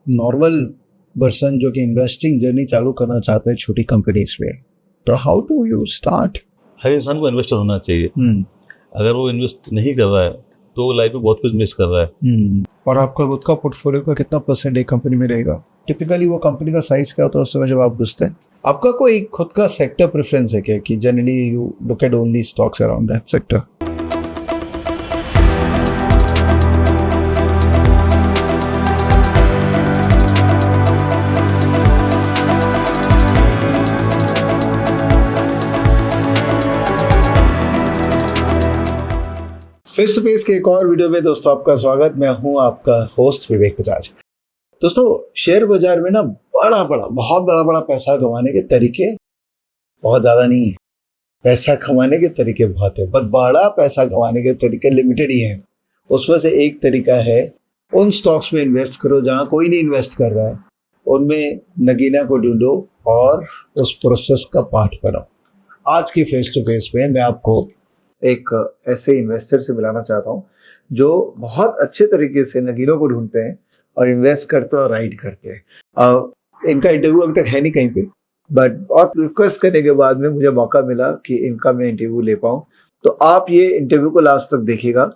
Normal person जो कि investing journey चालू करना चाहते हैं छोटी कंपनीज में, तो हाउ डू यू स्टार्ट? हर इंसान को इन्वेस्टर होना चाहिए। अगर वो इन्वेस्ट नहीं कर रहा है तो वो लाइफ में बहुत कुछ मिस कर रहा है। और आपका खुद का पोर्टफोलियो का कितना परसेंट एक कंपनी में रहेगा? टिपिकली वो कंपनी का साइज क्या होता है उस समय जब आप घुसते हैं? आपका कोई खुद का सेक्टर प्रेफरेंस है क्या कि generally you look at only stocks around that sector? Face to face के एक और वीडियो में दोस्तों आपका स्वागत। मैं हूं आपका होस्ट विवेक बजाज। दोस्तों, शेयर बाजार में ना बहुत बड़ा पैसा कमाने के तरीके बहुत ज़्यादा नहीं है। पैसा कमाने के तरीके बहुत है, बट बड़ा पैसा कमाने के तरीके लिमिटेड ही हैं। उसमें से एक तरीका है उन स्टॉक्स में इन्वेस्ट करो जहां कोई नहीं इन्वेस्ट कर रहा है, उनमें नगीना को ढूंढो और उस प्रोसेस का पार्ट बनो। आज की फेस टू फेस में मैं आपको एक ऐसे इन्वेस्टर से मिलाना चाहता हूँ जो बहुत अच्छे तरीके से नगीनों को ढूंढते हैं और इन्वेस्ट करते हैं और राइड करते हैं। इनका इंटरव्यू अभी तक है नहीं कहीं पे, बट बहुत रिक्वेस्ट करने के बाद में मुझे मौका मिला कि इनका मैं इंटरव्यू ले पाऊँ। तो आप ये इंटरव्यू को लास्ट तक देखिएगा,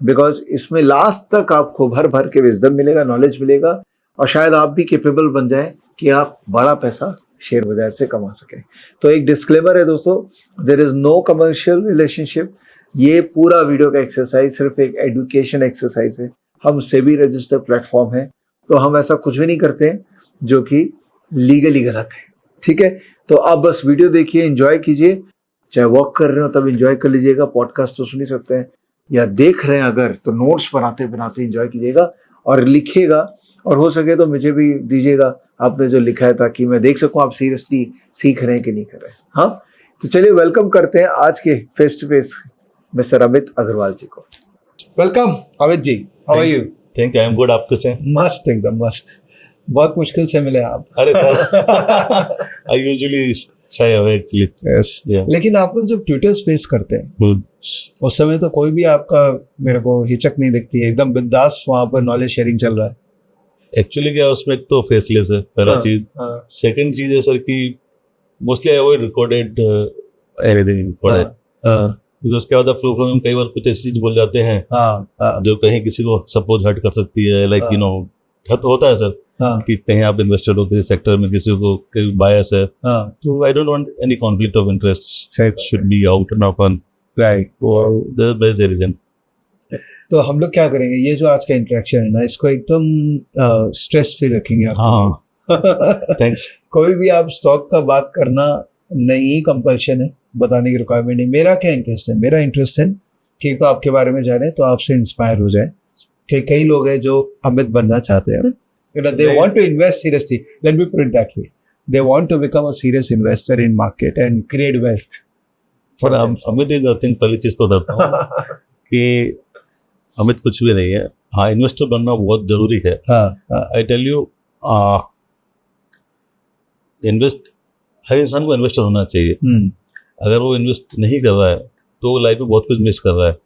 बिकॉज इसमें लास्ट तक आपको भर के विजडम मिलेगा, नॉलेज मिलेगा, और शायद आप भी कैपेबल बन जाए कि आप बड़ा पैसा शेयर बाजार से कमा सके। तो एक डिस्क्लेमर है दोस्तों, there is no commercial relationship. ये पूरा वीडियो का एक्सरसाइज सिर्फ एक एजुकेशन एक्सरसाइज है। हम सेबी रजिस्टर्ड प्लेटफॉर्म है, तो हम ऐसा कुछ भी नहीं करते हैं जो कि लीगली गलत है। ठीक है, तो आप बस वीडियो देखिए, एंजॉय कीजिए। चाहे वॉक कर रहे हो तब एंजॉय कर लीजिएगा, पॉडकास्ट तो सुन ही सकते हैं, या देख रहे हैं अगर तो नोट्स बनाते एंजॉय कीजिएगा और लिखिएगा, और हो सके तो मुझे भी दीजिएगा आपने जो लिखा है, ताकि मैं देख सकूं आप सीरियसली सीख रहे हैं कि नहीं कर रहे हैं। हाँ, तो चलिए वेलकम करते हैं आज के face to face mister Amit Agarwal ji को। Welcome Amit ji, how are you? Thank you, I am good. आप कैसे? मस्त, एकदम मस्त। बहुत मुश्किल से मिले आप। अरे sir, I usually shy away actually. Yes, लेकिन आप लोग जब ट्विटर स्पेस करते हैं उस समय तो कोई भी आपका मेरे को हिचक नहीं दिखती है, एकदम बिंदास वहाँ पर नॉलेज शेयरिंग चल रहा है। एक्चुअली क्या उसमें एक तो फेसलेस है पहला चीज। सेकंड चीज है सर कि mostly I avoid recorded anything recorded, because क्या होता है फ्लो में कई बार कुछ ऐसी चीज बोल जाते हैं जो कहीं किसी को सपोज हर्ट कर सकती है, लाइक यू नो हर्ट होता है सर कि कहीं आप इन्वेस्टेड हो किसी सेक्टर में, किसी को कोई बायस है, तो I don't want any conflict of interest should be out and open, right? तो दैट्स बेस्ट रीजन। तो हम लोग क्या करेंगे, ये जो आज का इंटरेक्शन है ना, इसको एकदम स्ट्रेस फ्री रखेंगे। हाँ, थैंक्स। कोई भी आप स्टॉक का बात करना नहीं, कंपल्शन है, बताने की रिक्वायरमेंट नहीं। मेरा क्या इंटरेस्ट है? मेरा इंटरेस्ट है कि तो आपके बारे में जाने, तो आपसे इंस्पायर हो जाए कि कई लोग हैं जो अमित बनना चाहते हैं, they want to invest seriously. Let me put it that way. They want to become a serious investor in market and create wealth. पर अमित इज नथिंग। पहली चीज तो बताता हूँ कि अमित कुछ भी नहीं है। हाँ, इन्वेस्टर बनना बहुत जरूरी है। आई टेल यू, हर इंसान को इन्वेस्टर होना चाहिए। अगर वो इन्वेस्ट नहीं कर रहा है तो लाइफ में बहुत कुछ मिस कर रहा है।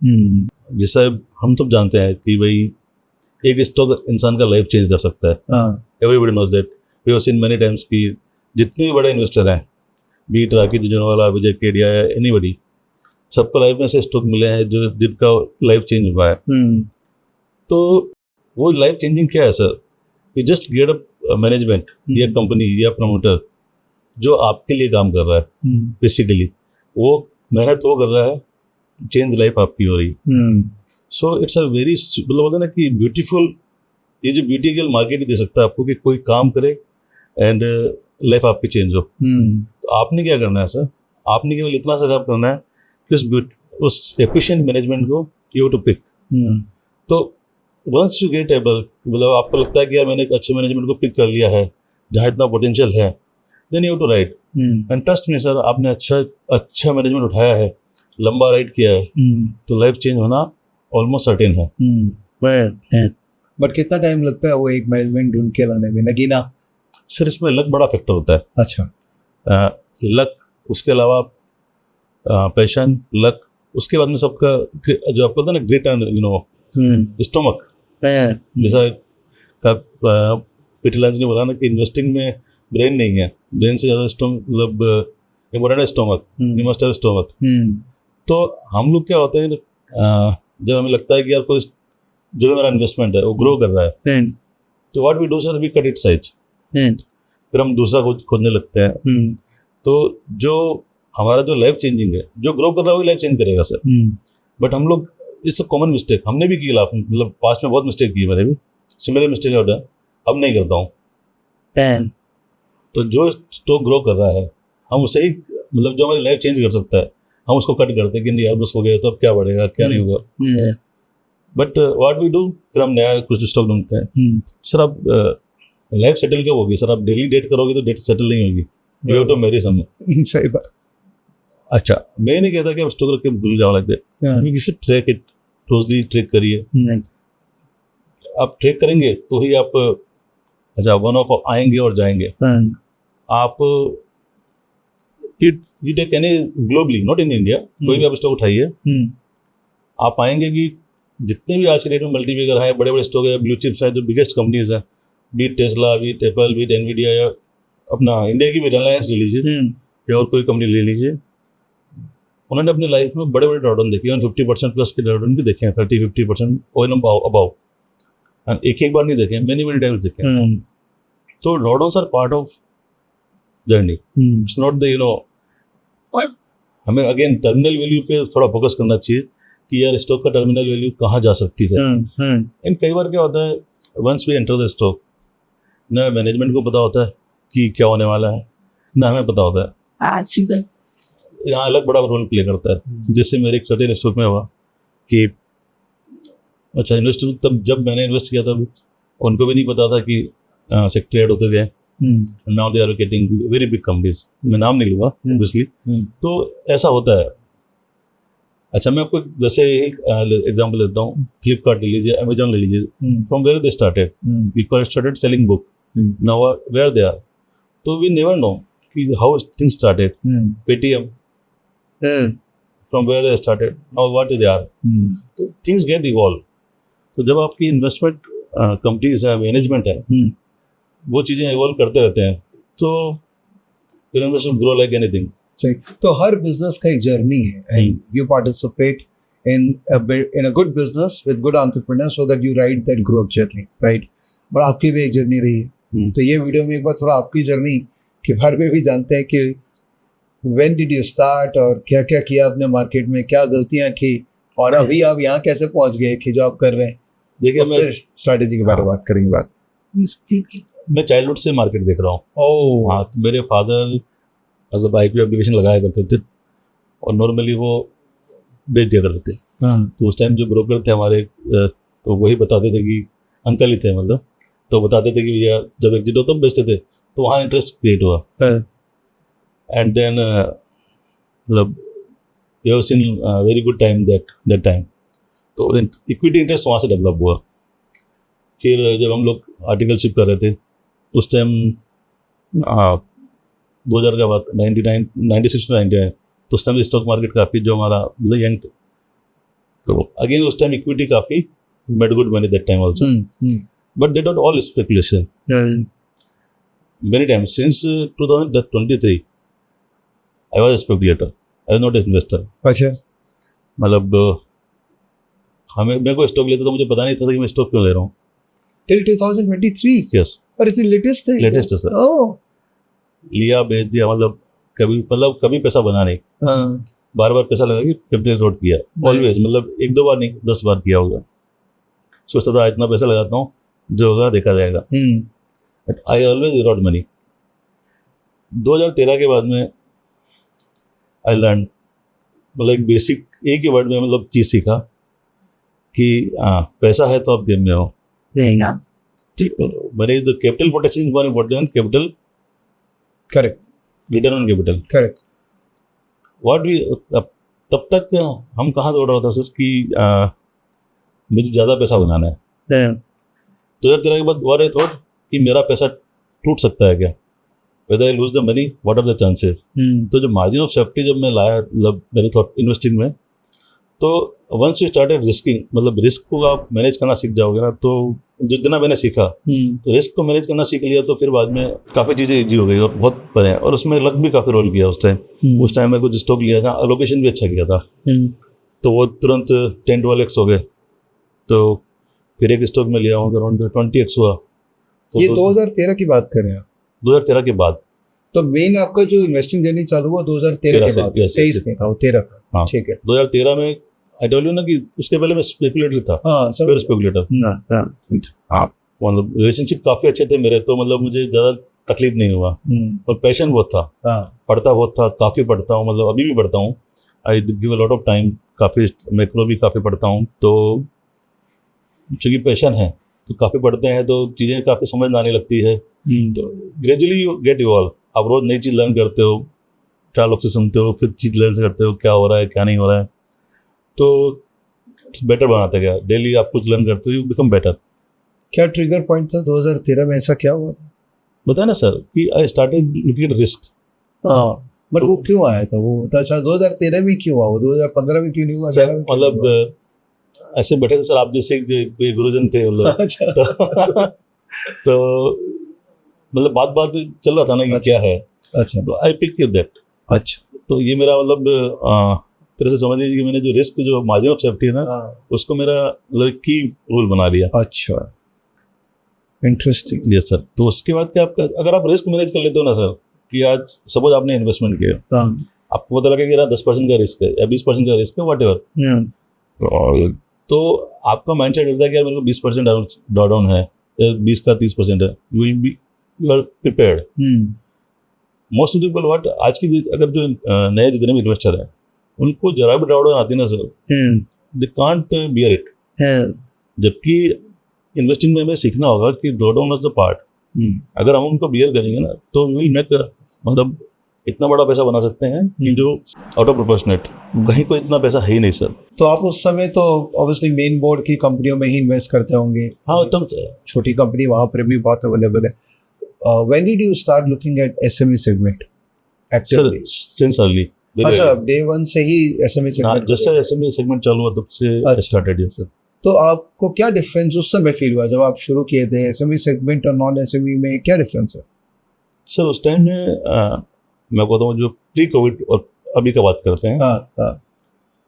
जिससे हम सब जानते हैं कि भाई एक स्टॉक इंसान का लाइफ चेंज कर सकता है। Everybody knows that. We have seen many times कि जितने भी बड़े इन्वेस्टर हैं, बी इट राकेश झुनझुनवाला, विजय केडिया या एनीबडी, सबको लाइफ में से स्टॉक मिले हैं जो जिनका लाइफ चेंज हुआ है। तो वो लाइफ चेंजिंग क्या है sir? You just get up management या कंपनी या प्रमोटर जो आपके लिए काम कर रहा है। बेसिकली वो मेहनत वो कर रहा है, चेंज लाइफ आपकी हो रही। सो इट्स अ वेरी, मतलब बोलते ना कि ब्यूटीफुल, ये जो ब्यूटी केवल मार्केट ही दे सकता है आपको कि कोई काम करे एंड लाइफ आपकी चेंज हो। तो आपने क्या करना है सर? आपने केवल इतना सा काम करना है कि उस एफिशिएंट मैनेजमेंट को यू टू पिक। तो वंस यू गेट एबल, मतलब आपको लगता है कि यार मैंने एक अच्छे मैनेजमेंट को पिक कर लिया है जहाँ इतना पोटेंशियल है, then you to ride. And trust me sir, आपने अच्छा मैनेजमेंट उठाया है, लंबा राइड किया है, तो लाइफ चेंज होना ऑलमोस्ट सर्टेन है। बट कितना टाइम लगता है वो एक मैनेजमेंट ढूंढ के लाने में? नगीना सर, इसमें लक बड़ा फैक्टर होता है। अच्छा, लक, उसके अलावा पैशन, लक, उसके बाद में सबका जो आपको होता है ना ग्रेट, यू नो, स्टोमक, जैसा पीटर लंच ने बोला ना कि इन्वेस्टिंग में ब्रेन नहीं है, ब्रेन से ज़्यादा स्टोमक, मतलब इम्पोर्टेंट है stomach, you must have stomach. तो हम लोग क्या होते हैं, जब हमें लगता है कि यार कोई जो मेरा इन्वेस्टमेंट है वो ग्रो कर रहा है, तो what we do sir, we cut it size, फिर हम दूसरा कुछ खोजने लगते हैं। तो जो हमारा जो लाइफ चेंजिंग है, जो ग्रो कर रहा है वही लाइफ चेंज करेगा सर। बट हम लोग, इट्स अ कॉमन मिस्टेक, हमने भी की, मतलब पास्ट में बहुत मिस्टेक की, मैंने भी सिमिलर मिस्टेक होता है, अब नहीं करता हूँ। तो जो स्टॉक ग्रो कर रहा है हम उसे ही, मतलब जो हमारी लाइफ चेंज कर सकता है हम उसको कट करते हैं कि नहीं यार बस हो गया, तो अब क्या बढ़ेगा क्या नहीं होगा। बट व्हाट वी डू, फिर हम नया कुछ स्टॉक ढूंढते हैं। सर आप लाइफ सेटल कब होगी सर, आप डेली डेट करोगे तो डेट सेटल नहीं होगी, you have to marry someone. सही बात। अच्छा, मैं नहीं कहता कि आप स्टॉक रख के भूल जाओ like that, you should track it closely, track करिए। आप ट्रैक करेंगे तो ही आप, अच्छा वन ऑफ आएंगे और जाएंगे। आप you take any globally, not in India, कोई भी आप स्टॉक उठाइए, आप पाएंगे कि जितने भी आज के डेट में मल्टीबैगर हैं, बड़े बड़े स्टॉक है, ब्लू चिप्स है, जो बिगेस्ट कंपनीज हैं, be it Tesla, be it Apple, be it Nvidia, या अपना इंडिया की भी रिलायंस ले लीजिए या और कोई कंपनी ले लीजिए, उन्होंने अपनी लाइफ में बड़े बड़े ड्रॉडाउन देखे हैं, 50% प्लस के ड्रॉडाउन भी देखे हैं, 30-50% और अबाउ, एक बार नहीं देखे, मेनी टाइम्स देखे हैं। तो drawdowns are part of journey, it's not the, you know, हमें अगेन टर्मिनल वैल्यू पे थोड़ा फोकस करना चाहिए कि यार स्टॉक का टर्मिनल वैल्यू कहाँ जा सकती है। इन कई बार क्या होता है, once we enter the stock, ना मैनेजमेंट को पता होता है कि क्या होने वाला है, ना हमें पता होता है, यहाँ अलग बड़ा रोल प्ले करता है। जैसे मेरे एक सर्टेन स्टॉक में हुआ कि, अच्छा इन्वेस्ट, तब जब मैंने इन्वेस्ट किया तब उनको भी नहीं पता था कि सेक्टर ऐड होते गए, now they are getting very big companies, मैं नाम नहीं लूँगा ऑब्वियसली। तो ऐसा होता है। अच्छा मैं आपको वैसे एक एग्जांपल देता हूँ, फ्लिपकार्ट ले लीजिए, अमेजॉन ले लीजिए, from where they started, people started selling book, now where they are, तो वी नेवर नो कि how things started. Paytm, from where they started, now what they are. तो थिंग्स गेट इवॉल्व। तो जब आपकी investment companies है, management है, वो चीज़ें इवॉल्व करते रहते हैं, तो इन्वेस्टमेंट ग्रो लाइक एनीथिंग। सही। तो हर बिजनेस का एक जर्नी है, and you participate in a good business with good entrepreneurs so that you ride that growth journey, right? और आपकी भी एक जर्नी रही है। तो ये वीडियो में एक बार थोड़ा आपकी जर्नी के बारे में भी जानते हैं कि when did you start और क्या क्या किया आपने मार्केट में, क्या गलतियां की, और अभी आप यहाँ कैसे पहुँच गए कि जो आप कर रहे हैं। देखिए, मैं स्ट्रैटेजी के बारे में बात करेंगे। बात मैं चाइल्डहुड से मार्केट देख रहा हूँ। हाँ, तो मेरे फादर मतलब IPO एप्लीकेशन लगाया करते थे और नॉर्मली वो बेच दिया करते थे। तो उस टाइम जो ब्रोकर थे हमारे, तो वही बताते थे कि, अंकल ही थे मतलब, तो बताते थे कि भैया जब एग्जिट होता तब बेचते थे, तो वहाँ इंटरेस्ट क्रिएट हुआ। एंड देन मतलब you have seen very good time that time, तो इक्विटी इंटरेस्ट वहाँ से डेवलप हुआ। फिर जब हम लोग आर्टिकलशिप कर रहे थे उस टाइम 2000 का बात, 96 to 99, तो उस टाइम स्टॉक मार्केट काफ़ी जो हमारा मतलब यंग, तो अगेन उस टाइम इक्विटी काफ़ी made good money that time also, but they don't all speculation. Many times since 2023 I was speculator, I was not investor. अच्छा, मतलब मेरे को स्टॉक लेता तो मुझे पता नहीं था कि मैं स्टॉक क्यों ले रहा हूँ। टिल 2023? यस, और इट्स लेटेस्ट है। लेटेस्ट है सर। ओह, लिया बेच दिया, मतलब कभी पैसा बना नहीं, बार बार पैसा लगा कि कैपिटल रोड किया, ऑलवेज, मतलब 1-2 बार नहीं 10 बार किया होगा। सोचता था इतना पैसा लगाता हूँ, जो होगा देखा जाएगा। But I always Erode money. 2013 के बाद में आई लर्न, मतलब एक बेसिक एक ही वर्ड में मतलब चीज़ सीखा कि हाँ, पैसा है तो आप गेम में हो। मैंने the capital protection is more important capital, correct, return on capital, correct. What we, तब तक हम कहाँ दौड़ रहा था सर कि मुझे ज़्यादा पैसा बनाना है। 2013 के बाद व्हाट आई थॉट कि मेरा पैसा टूट सकता है क्या, whether I lose the money, what are the chances. तो जो मार्जिन ऑफ सेफ्टी जब मैं लाया, मतलब मेरे थॉट इन्वेस्टिंग में, तो वंस यू स्टार्टेड रिस्किंग, मतलब रिस्क को आप मैनेज करना सीख जाओगे ना, तो जितना मैंने सीखा तो रिस्क को मैनेज करना सीख लिया, तो फिर बाद में काफ़ी चीज़ें ईजी हो गई और बहुत बने हैं। और उसमें लक भी काफ़ी रोल किया उस टाइम मैं कुछ स्टॉक लिया था, अलोकेशन भी अच्छा किया था, तो वो तुरंत 10-12x हो गए। तो फिर एक स्टॉक में लिया हूँ तो अराउंड 20x हुआ। तो ये 2013 की बात कर रहे हैं? 2013 के बाद। तो मेन आपका जो इन्वेस्टिंग जर्नी चालू हुआ 2013 के बाद, 23 नहीं था वो 13 का। हाँ, ठीक है। 2013 में आई टोल्ड यू ना कि उसके पहले मैं स्पेकुलेटर था। हाँ, सब स्पेकुलेटर। मतलब रिलेशनशिप काफ़ी अच्छे थे मेरे, तो मतलब मुझे ज़्यादा तकलीफ नहीं हुआ। और पैशन बहुत था, पढ़ता बहुत था, काफ़ी पढ़ता हूँ, मतलब अभी भी पढ़ता हूँ। I give a lot of time, काफ़ी मैक्रो भी काफ़ी पढ़ता हूँ। तो चूँकि पैशन है तो काफ़ी पढ़ते हैं तो चीज़ें काफ़ी समझ में आने लगती है। तो ग्रेजुअली यू गेट इवॉल्व। आप रोज़ नई चीज़ लर्न करते हो, 4 लोग से सुनते हो, फिर चीज़ लर्न करते हो क्या हो रहा है क्या नहीं हो रहा है, तो बेटर बनाता गया। डेली आप कुछ लर्न करते हो, यू बिकम बेटर। क्या ट्रिगर पॉइंट था 2013 में, ऐसा क्या हुआ था? बताया ना सर कि I started looking at risk. But वो क्यों आया था वो? अच्छा, 2013 में क्यों हुआ वो? 2015 में क्यों नहीं हुआ? सर मतलब ऐसे बैठे थे सर, आप जैसे कोई गुरुजन थे मतलब। अच्छा। तो मतलब बात चल रहा था ना कि क्या है। अच्छा। तो आई पिक दैट। अच्छा। तो ये मेरा मतलब तरह से समझ लीजिए कि मैंने जो रिस्क, जो मार्जिन ऑफ सेफ्टी है ना, उसको मेरा मतलब की रूल बना लिया। अच्छा, इंटरेस्टिंग। Yes sir. तो उसके बाद क्या, आपका अगर आप रिस्क मैनेज कर लेते हो ना सर, कि आज सपोज आपने इन्वेस्टमेंट किया, आपको पता लगा कि यार 10% का रिस्क है या 20% का रिस्क है, वट एवर, तो आपका माइंड सेट रहता है कि यार मेरे को 20% डाउन है या 20 का 30% है, you are prepared. Most people what, आज की अगर जो नए जितने भी इन्वेस्टर हैं, उनको जरा भी डाउन आती है ना sir, they can't bear it. जबकि इन्वेस्टिंग में हमें सीखना होगा कि ड्रॉडाउन इज द पार्ट। अगर हम उनको बियर करेंगे ना तो वी मेक मतलब इतना बड़ा पैसा बना सकते हैं कि जो आउट ऑफ प्रोपोर्शनेट, कहीं कोई इतना पैसा है ही नहीं सर। तो आप उस समय तो ऑब्वियसली मेन बोर्ड की कंपनियों में ही इन्वेस्ट करते होंगे। हाँ, एकदम छोटी कंपनी वहाँ पर भी बहुत अवेलेबल है। When did you start looking at SME segment actually? Since early. अच्छा, डे वन से ही एसएमई सेगमेंट? जैसे एसएमई सेगमेंट चालू हुआ तब से स्टार्टेड है सर। तो आपको क्या डिफरेंस उस समय फील हुआ जब आप शुरू किए थे? एसएमई सेगमेंट और नॉन एसएमई में क्या डिफरेंस है सर? उस टाइम में मैं कहता हूँ जो प्री कोविड और अभी का बात करते हैं,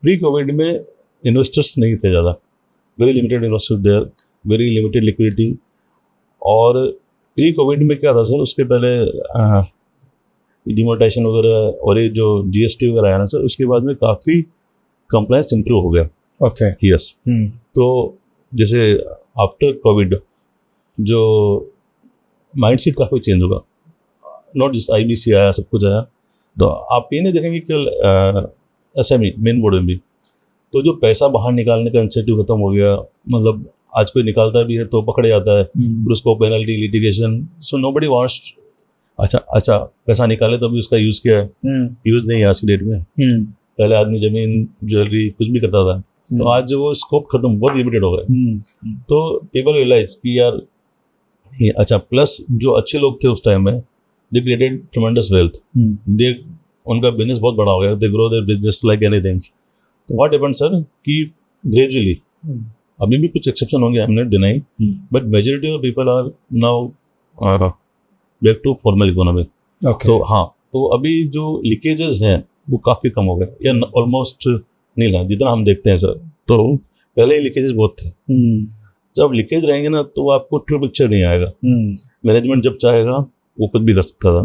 प्री कोविड में इन्वेस्टर्स नहीं थे ज़्यादा, very limited investors there, very limited liquidity. और प्री कोविड में क्या था सर, उसके पहले डिमोनेटाइजेशन वगैरह और ये जो जीएसटी वगैरह आया ना सर, उसके बाद में काफ़ी कंप्लायंस इंप्रूव हो गया। ओके। यस। तो जैसे आफ्टर कोविड जो माइंड सेट काफ़ी चेंज होगा, नॉट जस्ट आईबीसी आया, सब कुछ आया, तो आप ये नहीं देखेंगे कि एसएमई मेन बोर्ड में भी तो जो पैसा बाहर निकालने का इंसेंटिव खत्म हो गया। मतलब आज कोई निकालता भी है तो पकड़े जाता है, फिर उसको penalty, litigation, so nobody wants. अच्छा पैसा निकाले तो भी उसका यूज़ किया है, यूज़ नहीं है आज की डेट में। पहले आदमी जमीन, ज्वेलरी कुछ भी करता था, तो आज वो स्कोप खत्म, बहुत लिमिटेड हो गया। तो पीपल रियलाइज कि यार अच्छा, प्लस जो अच्छे लोग थे उस टाइम में, they created tremendous wealth, they उनका बिजनेस बहुत बड़ा हो गया, they grow their business like anything. तो व्हाट हैपेंड सर कि ग्रेजुअली, अभी भी कुछ एक्सेप्शन होंगे, I am not denying, but majority of people are now back to formal economy. तो हाँ, तो अभी जो लीकेजेस हैं वो काफ़ी कम हो गए या ऑलमोस्ट नहीं है जितना हम देखते हैं सर। तो पहले ही लीकेजेस बहुत थे। जब लीकेज रहेंगे ना तो आपको ट्रू पिक्चर नहीं आएगा। मैनेजमेंट जब चाहेगा वो कुछ भी कर सकता था।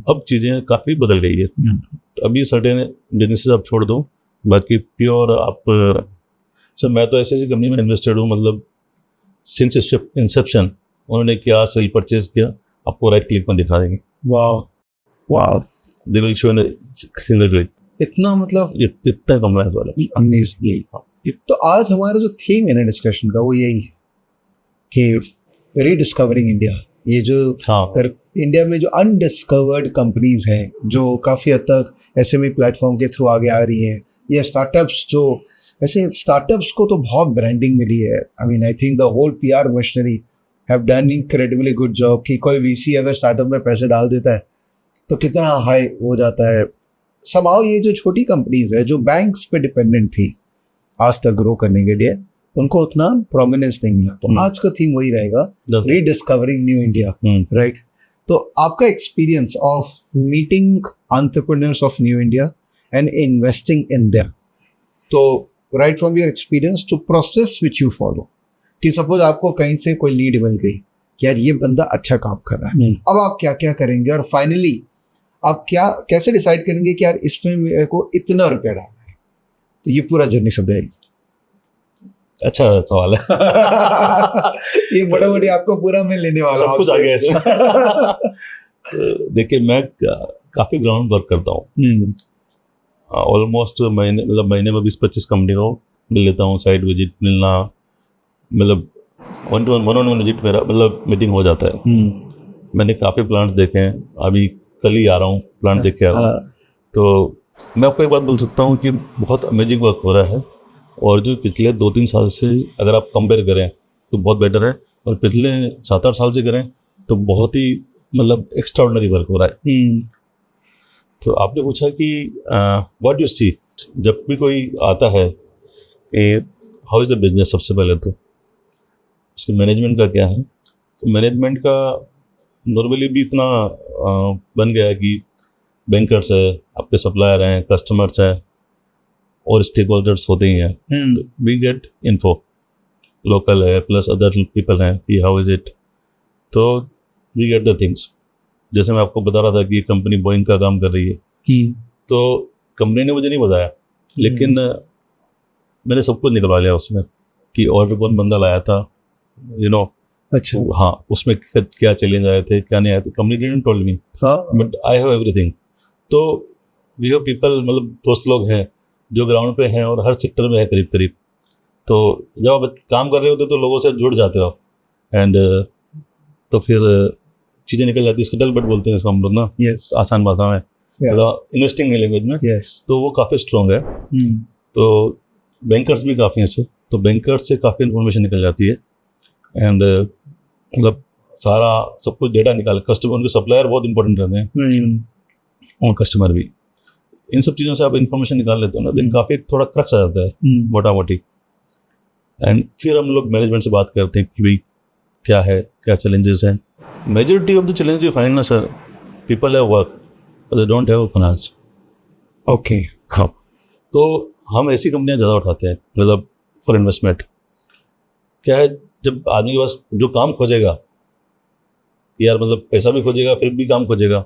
अब चीज़ें काफ़ी बदल गई है। अभी सर्टेन बिजनेसेस आप छोड़ दो, बाकी प्योर आप सर, मैं तो ऐसी कंपनी में इन्वेस्टेड हूँ, मतलब सिंस इंसेप्शन उन्होंने क्या सेल परचेज किया आपको राइट क्लिक में दिखा देंगे। वाह, they will show in single click. इतना मतलब इतना कम वाला अमेजिंग। तो आज हमारा जो थीम है ना डिस्कशन का वो यही है कि रीडिस्कवरिंग इंडिया। ये जो इंडिया में जो अनडिस्कवर्ड कंपनीज हैं जो काफ़ी हद तक एसएमई प्लेटफॉर्म के थ्रू आगे आ रही हैं, या स्टार्टअप्स जो वैसे स्टार्टअप्स को तो बहुत ब्रांडिंग मिली है। I mean I think the whole PR machinery have done incredibly good job कि कोई वीसी अगर स्टार्टअप में पैसे डाल देता है तो कितना हाई हो जाता है। समाओ ये जो छोटी कंपनीज है जो बैंक्स पे डिपेंडेंट थी आज तक ग्रो करने के लिए, उनको उतना प्रोमिनेंस नहीं मिला। तो आज का थीम वही रहेगा, रीडिस्कवरिंग न्यू इंडिया, राइट? तो आपका experience of meeting entrepreneurs of new India and investing in them, तो right from your experience to process which you follow, कि सपोज आपको कहीं से कोई लीड मिल गई कि यार ये बंदा अच्छा काम कर रहा है, अब आप क्या क्या करेंगे और फाइनली आप क्या कैसे डिसाइड करेंगे कि यार इसमें मेरे को इतना रुपया डालना है? तो ये पूरा जर्नी समझाएगी। अच्छा सवाल है। ये बड़ा बड़ी आपको पूरा मैं लेने वाला सब कुछ आ गया इसमें। देखिए मैं काफी ग्राउंड वर्क करता हूँ, ऑलमोस्ट महीने में 20-25 कंपनी को मिल लेता हूँ, साइट विजिट मिलना, मतलब वन ऑन वन विजिट मेरा मतलब मीटिंग हो जाता है। मैंने काफ़ी प्लांट्स देखे हैं, अभी कल ही आ रहा हूँ प्लांट देख के आ रहा हूँ। तो मैं आपको एक बात बोल सकता हूँ कि बहुत अमेजिंग वर्क हो रहा है, और जो पिछले 2-3 साल से अगर आप कंपेयर करें तो बहुत बेटर है, और पिछले 7-8 साल से करें तो बहुत ही मतलब एक्स्ट्राऑर्डिनरी वर्क हो रहा है। तो आपने पूछा कि व्हाट यू सी, जब भी कोई आता है कि हाउ इज़ द बिजनेस, सबसे पहले तो उसके मैनेजमेंट का क्या है। तो मैनेजमेंट का नॉर्मली भी इतना बन गया है कि बैंकर्स है, आपके सप्लायर हैं, कस्टमर्स हैं और स्टेक होल्डर्स होते ही हैं। तो वी गेट इन्फो, लोकल है प्लस अदर पीपल हैं कि हाउ इज़ इट, तो वी गेट द थिंग्स। जैसे मैं आपको बता रहा था कि कंपनी बोइंग का काम कर रही है, तो कंपनी ने मुझे नहीं बताया, लेकिन मैंने सब कुछ निकलवा लिया उसमें कि ऑर्डर कौन बंदा लाया था, यू नो। अच्छा, हाँ, उसमें क्या चैलेंज आए थे, क्या नहीं आए थे, company didn't told me, but I have everything. तो वी हैव पीपल, मतलब दोस्त लोग हैं जो ग्राउंड पे हैं और हर सेक्टर में है करीब करीब। तो जब आप काम कर रहे होते तो लोगों से जुड़ जाते हो, एंड तो फिर चीज़ें निकल जाती है। स्कटल बट बोलते हैं इसको हम लोग ना, आसान भाषा में, इन्वेस्टिंग लैंग्वेज में। तो वो काफ़ी स्ट्रॉन्ग है। तो बैंकर्स भी काफ़ी हैं सर, तो बैंकर्स से काफ़ी इन्फॉर्मेशन निकल जाती है, एंड मतलब सारा सब कुछ डेटा निकाल, कस्टमर, उनके सप्लायर बहुत इंपॉर्टेंट रहते हैं और कस्टमर भी, इन सब चीज़ों से आप इन्फॉर्मेशन निकाल लेते हो ना, तो काफ़ी थोड़ा क्रक्स आ जाता है मोटा मोटी। एंड फिर हम लोग मैनेजमेंट से बात करते हैं कि भाई क्या है, क्या चैलेंजेस हैं। Majority of the challenge you find ना sir, people have work but they don't have finance. Okay, हाँ, तो हम ऐसी कंपनियां ज़्यादा उठाते हैं, मतलब फॉर इन्वेस्टमेंट। क्या है, जब आदमी के पास जो काम खोजेगा यार, मतलब पैसा भी खोजेगा फिर भी काम खोजेगा,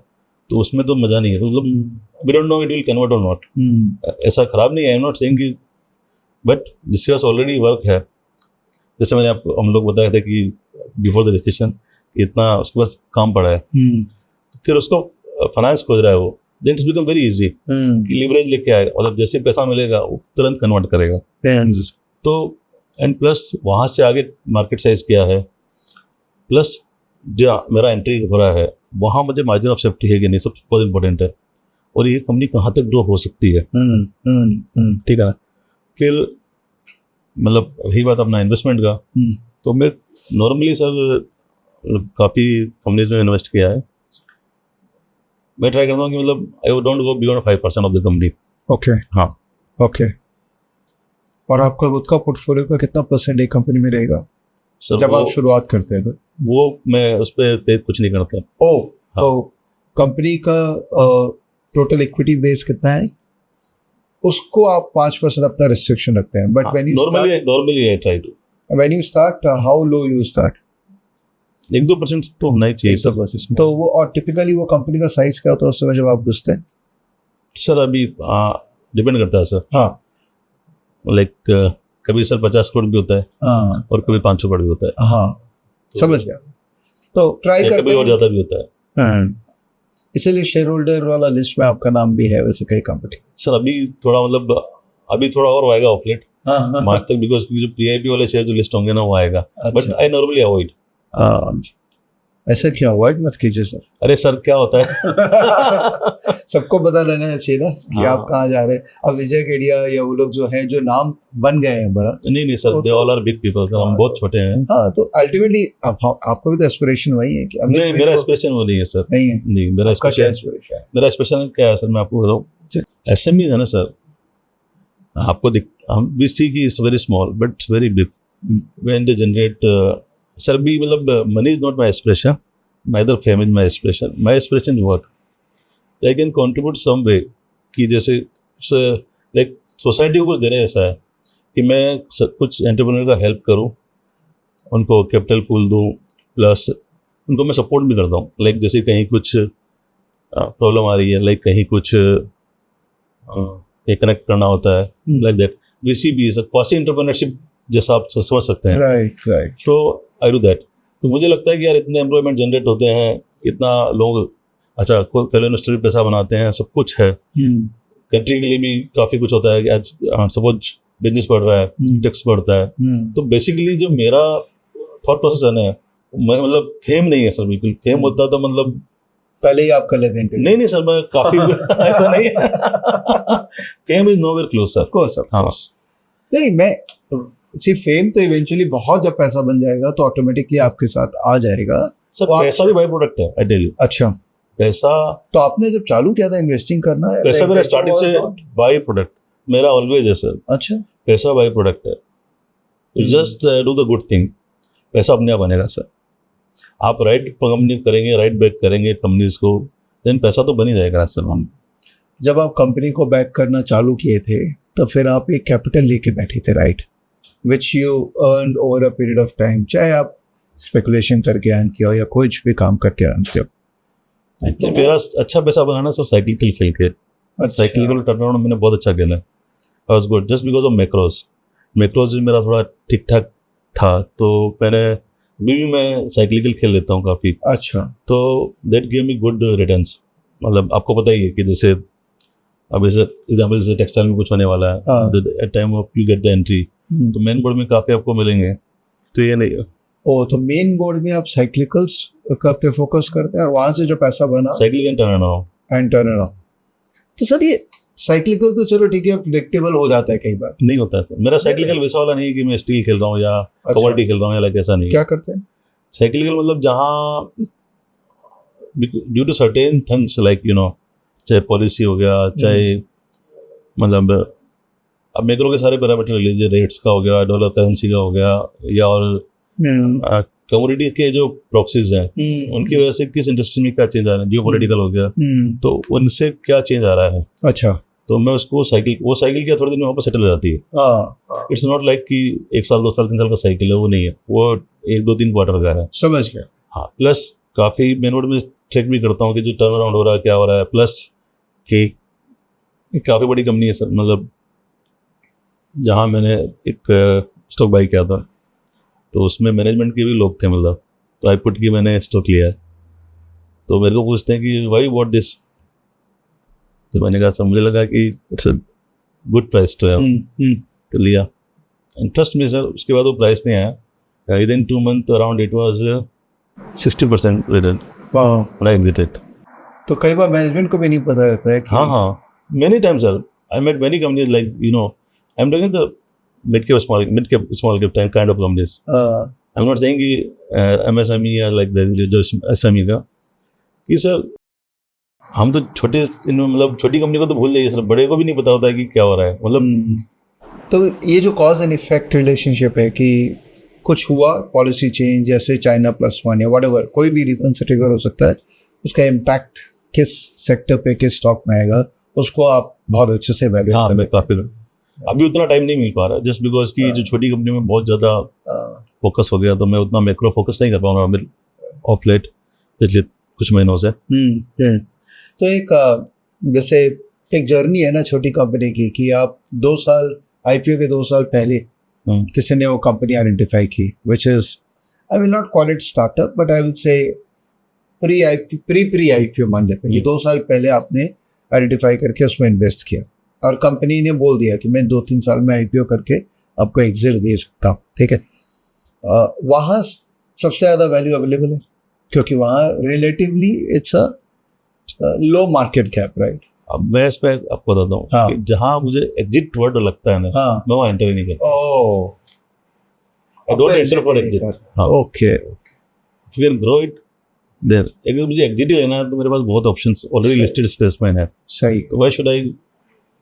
तो उसमें तो मज़ा नहीं है। तो मतलब we don't know it will convert और नॉट। ऐसा ख़राब नहीं है, आई एम नॉट सेइंग कि, बट जिसके पास ऑलरेडी वर्क है, जैसे मैंने आपको, हम लोग बताया था कि बिफोर द डिस्कशन इतना उसके पास काम पड़ा है, फिर उसको फाइनेंस खोज रहा है वो, then it's become very easy कि लीवरेज लेके आएगा, मतलब जैसे पैसा मिलेगा वो तुरंत कन्वर्ट करेगा। तो एंड प्लस वहाँ से आगे मार्केट साइज क्या है, प्लस जो मेरा एंट्री हो रहा है वहाँ मुझे मार्जिन ऑफ सेफ्टी है कि नहीं, सब बहुत इंपॉर्टेंट है, और ये कंपनी कहाँ तक ग्रो हो सकती है। ठीक है ना। फिर मतलब रही बात अपना इन्वेस्टमेंट का, तो मैं नॉर्मली सर काफ़ी कंपनीज में इन्वेस्ट किया है। मैं ट्राई करता हूँ कि मतलब I don't go beyond 5% of the company. Okay, हाँ, ओके। और आपका खुद का पोर्टफोलियो का कितना परसेंट एक कंपनी में रहेगा सर जब आप शुरुआत करते हैं? तो वो मैं उस पर कुछ नहीं करता। हाँ। तो कंपनी का टोटल इक्विटी बेस कितना है, उसको आप 5% अपना रिस्ट्रिक्शन रखते हैं, but when you normally I try to, when you start, how low you start? 1-2% तो होना ही चाहिए सर बस इसमें। तो वो, और टिपिकली वो कंपनी का साइज क्या होता है उस समय जब आप घुसते हैं? सर अभी डिपेंड करता है सर। हाँ, लाइक कभी सर 50 करोड़ भी होता है, हाँ, और कभी 500 करोड़ भी होता है। हाँ, तो समझ गया। तो ट्राई करते हैं, कभी और ज़्यादा भी होता है। हाँ, इसीलिए शेयर होल्डर वाला लिस्ट में आपका नाम भी है वैसे कई कंपनी। सर अभी थोड़ा मतलब अभी थोड़ा और आएगा ऑपलेट मार्च तक, बिकॉज जो PIP वाले शेयर जो लिस्ट होंगे ना वो आएगा, बट आई नॉर्मली अवॉइड। ऐसा क्यों अवॉइड मत कीजिए सर? अरे सर क्या होता है सबको पता रहना चाहिए ना कि आप कहाँ जा रहे हैं। अब विजय केडिया या वो लोग जो हैं, जो नाम बन गए हैं बड़ा, नहीं sir, they all are big people sir, हम बहुत छोटे हैं। हाँ, तो अल्टीमेटली आपको भी तो एस्पिरेशन वही है कि नहीं, मेरा एस्पिरेशन वो नहीं है सर। नहीं, मेरा एस्पिरेशन क्या है सर, मैं आपको बताऊँ, SME है ना सर, आपको हम वी सी कि it's very small but it's very big. when they generate sir भी मतलब money is not my aspiration, neither fame is my aspiration. My aspiration is what I can contribute some way कि जैसे like society को कुछ देने ऐसा है कि मैं कुछ एंटरप्रेन्योर का हेल्प करूं, उनको कैपिटल पूल दूं, प्लस उनको मैं सपोर्ट भी करता हूं. लाइक जैसे कहीं कुछ प्रॉब्लम आ रही है, लाइक कहीं कुछ कनेक्ट करना होता है, लाइक दैट वीसी भी क्वासी एंटरप्रेन्योरशिप जैसा आप समझ सकते हैं. राइट. तो आई डू दैट. तो मुझे लगता है कि यार इतने एम्प्लॉयमेंट जनरेट होते हैं, इतना लोग अच्छा पहले इन्वेस्टर भी पैसा बनाते हैं, सब कुछ है. कंट्री के लिए भी काफ़ी कुछ होता है कि आज सपोज बिजनेस बढ़ रहा है, टैक्स बढ़ता है. तो बेसिकली जो मेरा थॉट प्रोसेस है ना, मैं मतलब फेम नहीं है सर, बिल्कुल. फेम होता तो मतलब पहले ही आप कर लेते हैं. नहीं सर, मैं काफ़ी ऐसा नहीं है. Fame is nowhere close sir. Course हाँ नहीं, मैं फेम तो इवेंचुअली बहुत जब पैसा बन जाएगा तो ऑटोमेटिकली आपके साथ आ जाएगा सर. पैसा भी बाई प्रोडक्ट है, आई टेल यू. अच्छा, पैसा तो आपने जब चालू किया था इन्वेस्टिंग करना, पैसा मेरा स्टार्टिंग से बाई प्रोडक्ट मेरा ऑलवेज है सर. अच्छा, पैसा बाई प्रोडक्ट है. Just do the good thing, पैसा अपने आप बनेगा सर. आप राइट कंपनी करेंगे, राइट बैक करेंगे कंपनीज को, देन पैसा तो बन ही जाएगा सर. हम जब आप कंपनी को बैक करना चालू किए थे तो फिर आप एक कैपिटल लेके बैठे थे, right, which you earn over a period of time, चाहे आप स्पेकुलेशन करके अर्न किया हो या कुछ भी काम करके अर्न किया. तो मेरा अच्छा पैसा बनाना सर साइकिल खेल के. साइकिल टर्नअराउंड मैंने बहुत अच्छा खेला. I was good just because of macros भी मेरा थोड़ा ठीक ठाक था, तो मैंने भी मैं साइकिल खेल लेता हूँ काफ़ी. अच्छा, तो that give me good returns. मतलब आपको पता ही है कि जैसे अब जैसे एग्जाम्पल जैसे टेक्सटाइल में कुछ होने वाला है, at time of you get the entry, तो मेन बोर्ड में काफ़ी आपको मिलेंगे. तो ये नहीं है. ओ, तो मेन बोर्ड में आप साइक्लिकल्स पे फोकस करते हैं और वहाँ से जो पैसा बना साइकिल एंड टर्न अराउंड. तो सर ये साइक्लिकल तो चलो ठीक है, प्रेडिक्टेबल हो जाता है कई बार. नहीं होता है सर. मेरा साइकिल वैसा वाला नहीं है कि मैं स्टील खेल रहा हूँ या कमोडिटी खेल रहा हूँ या लाइक ऐसा नहीं. क्या करते हैं साइकिल मतलब जहाँ due to certain things like you know, चाहे पॉलिसी हो गया, चाहे मतलब अब मैक्रो के सारे पैरामीटर ले लीजिए, रेट्स का हो गया, डॉलर करेंसी का हो गया, या और कमोडिटी के जो प्रॉक्सीज हैं उनकी वजह से किस इंडस्ट्री में क्या चेंज आ रहा है, जियो पॉलिटिकल हो गया, तो उनसे क्या चेंज आ रहा है. अच्छा, तो मैं उसको वो साइकिल क्या थोड़े दिन में वहाँ पर सेटल हो जाती है. इट्स नॉट लाइक कि 1 साल 2 साल 3 साल का साइकिल है, वो नहीं है. वो 1 2 3 क्वार्टर का है. समझ गया. हाँ, प्लस काफ़ी मेन बोर्ड में ट्रैक भी करता हूँ कि जो टर्न अराउंड हो रहा है क्या हो रहा है. प्लस कि काफ़ी बड़ी कंपनी है सर, मतलब जहाँ मैंने एक स्टॉक बाई किया था तो उसमें मैनेजमेंट के भी लोग थे, मतलब तो आई पुट की मैंने स्टॉक लिया है. तो मेरे को पूछते हैं कि वाई वॉट दिस, तो मैंने कहा सर मुझे लगा कि it's a good price to have, तो लिया. एंड ट्रस्ट में सर उसके बाद वो प्राइस नहीं आया. With in 2 month around it was 60% return when I exerted. तो कई बार मैनेजमेंट को भी नहीं पता रहता है कि हाँ, many times sir I met many companies like you know I am doing the mid cap small cap kind of companies. I'm not saying कि MSME या like जो SME का कि सर हम तो छोटे मतलब छोटी कंपनी को तो भूल जाइए सर, बड़े को भी नहीं पता होता है कि क्या हो रहा है. मतलब तो ये जो कॉज एंड इफेक्ट रिलेशनशिप है कि कुछ हुआ, पॉलिसी चेंज जैसे China +1 या व्हाटएवर, कोई भी रीजन से ट्रिगर हो सकता है, उसका इम्पैक्ट किस सेक्टर पे किस स्टॉक में आएगा उसको आप बहुत अच्छे से वैल्यू. हाँ, मैं काफ़ी अभी उतना टाइम नहीं मिल पा रहा जस्ट बिकॉज कि जो छोटी कंपनी में बहुत ज़्यादा फोकस हो गया, तो मैं उतना मैक्रो फोकस नहीं कर पाऊंगा ऑफ लेट पिछले कुछ महीनों से. तो एक जैसे एक जर्नी है ना छोटी कंपनी की कि आप 2 साल IPO के 2 साल पहले किसी ने वो कंपनी आइडेंटिफाई की, which is I will not call it startup but I will say pre IPO मान लेते हैं. 2 साल पहले आपने आइडेंटिफाई करके उसमें इन्वेस्ट किया और कंपनी ने बोल दिया कि मैं 2-3 साल में IPO करके आपको एग्जिट दे सकता हूँ, ठीक है. वहाँ सबसे ज़्यादा वैल्यू अवेलेबल है क्योंकि वहाँ relatively it's a low market cap, right. अब मैं इस पर आपको बताता हूँ. हाँ. कि जहाँ मुझे एग्जिट वर्ड लगता है ना, हाँ. मैं वहाँ एंटर ही नहीं करता. I don't enter for exit. Okay, if you can grow it there. अगर मुझे एग्जिट ही लेना है तो मेरे पास बहुत ऑप्शंस ऑलरेडी लिस्टेड स्पेस में है. सही. तो why should I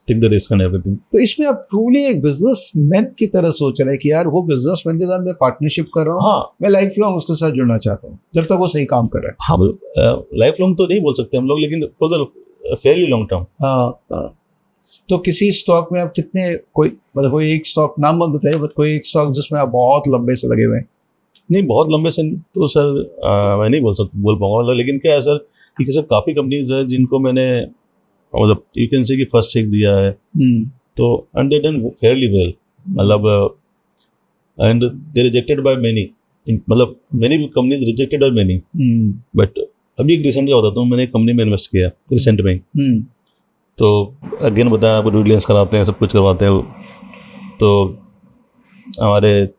take the risk and everything. तो इसमें आप ट्रूली एक बिजनेसमैन की तरह सोच रहे हैं कि यार वो बिजनेसमैन के साथ मैं पार्टनरशिप कर रहा हूँ, हाँ मैं लाइफ लॉन्ग उसके साथ जुड़ना चाहता हूँ जब तक वो सही काम कर रहा है। हाँ, लाइफ लॉन्ग तो नहीं बोल सकते हम लोग, लेकिन for the Fairlie long term. हाँ। तो किसी स्टॉक में आप कितने, कोई मतलब कोई एक स्टॉक, नाम मत बताइए, बट कोई एक स्टॉक जिसमें आप बहुत लंबे से लगे हुए हैं? नहीं, बहुत लंबे से तो सर मैं नहीं बोल पाऊंगा, लेकिन क्या है सर कि सर काफ़ी कंपनीज है जिनको मैंने मतलब यू कैन से कि फर्स्ट चेक दिया है, तो and they done fairly well, मतलब and they rejected by many, मतलब many companies rejected by many, but अभी एक रिसेंट क्या होता, तो मैंने एक कंपनी में इन्वेस्ट किया रिसेंट में, तो अगेन बताया आपको, ड्यू डिलिजेंस कराते हैं, सब कुछ करवाते हैं, तो हमारे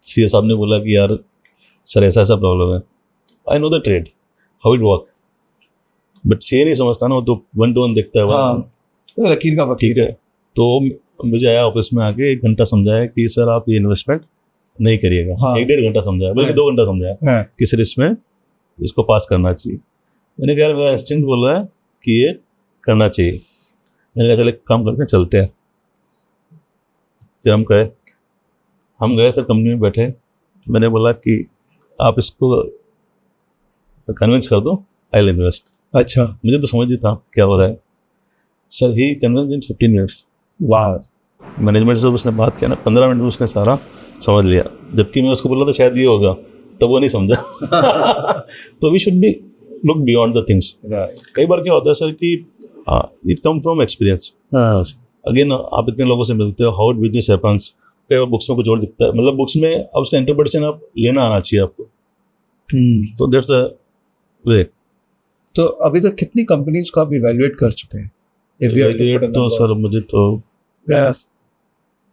सीए साहब ने बोला कि यार सर ऐसा ऐसा प्रॉब्लम है, I know the trade how it work, but CA नहीं समझता ना, वो तो 1 to 1 देखता है। हाँ, तो लकीर का ठीक है, तो मुझे आया ऑफिस में आके 1 घंटा समझाया कि सर आप ये इन्वेस्टमेंट नहीं करिएगा। हाँ। 1-1.5 घंटा समझाया, बल्कि 2 घंटा समझाया कि सर इसमें इसको पास करना चाहिए। मैंने कहा मेरा इंस्टिंक्ट बोल रहा है कि ये करना चाहिए। मैंने कहा चल एक काम करते हैं, चलते हैं। फिर हम गए सर, कंपनी में बैठे, मैंने बोला कि आप इसको कन्विंस कर दो, आई विल इन्वेस्ट। अच्छा, मुझे तो समझ नहीं था क्या हो रहा है सर, ही कन्विंस इन 15 मिनट्स। वाह। मैनेजमेंट से उसने बात किया ना, 15 मिनट में उसने सारा समझ लिया, जबकि मैं उसको बोला था शायद ये होगा, तब वो नहीं समझा। तो we should be look beyond the things. कई बार क्या होता है सर कि it come from experience. Again आप इतने लोगों से मिलते हो, हाउ इट बिजनेस हैपेंस, कई बार बुक्स में कुछ और दिखता है, मतलब बुक्स में अब उसका इंटरप्रिटेशन आप लेना आना चाहिए आपको, तो दैट्स द वे। तो अभी तक कितनी कंपनीज को आप इवैल्यूएट कर चुके हैं? तो सर मुझे तो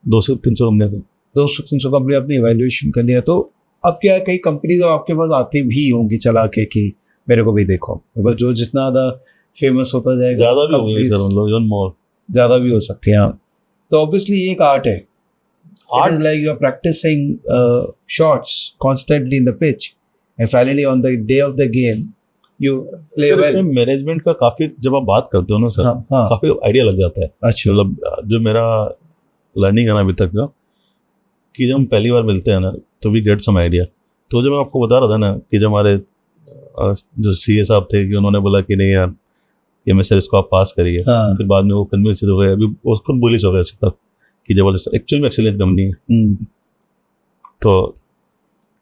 200-300 कंपनियां थी। 200-300 कंपनी अपनी इवैल्यूएशन कर लिया। तो अब क्या है, कई कंपनी तो आपके पास आती भी होंगी चला के कि मेरे को भी देखो, अगर जो जितना ज़्यादा फेमस होता जाएगा ज़्यादा भी होगी सर, मतलब इवन मोर ज़्यादा भी हो सकती है। तो ऑब्वियसली एक आर्ट है, Art? Like you are practising shots constantly in the pitch and finally on the day of the game you play well. Management का काफी, जब आप बात करते हो ना सर, काफी आइडिया लग जाता है। अच्छा, मतलब जो मेरा लर्निंग है ना अभी तक का, कि जब हम पहली बार मिलते हैं ना, तो वी गेट सम आइडिया। तो जब मैं आपको बता रहा था ना कि जब हमारे जो सीए साहब थे, कि उन्होंने बोला कि नहीं यार ये मैं सर इसको आप पास करिए, फिर बाद में वो कन्विंस हो गए, अभी उसको बुलिश हो गए इस पर कि जबरदस्त, एक्चुअल में एक्सीलेंट कंपनी है। तो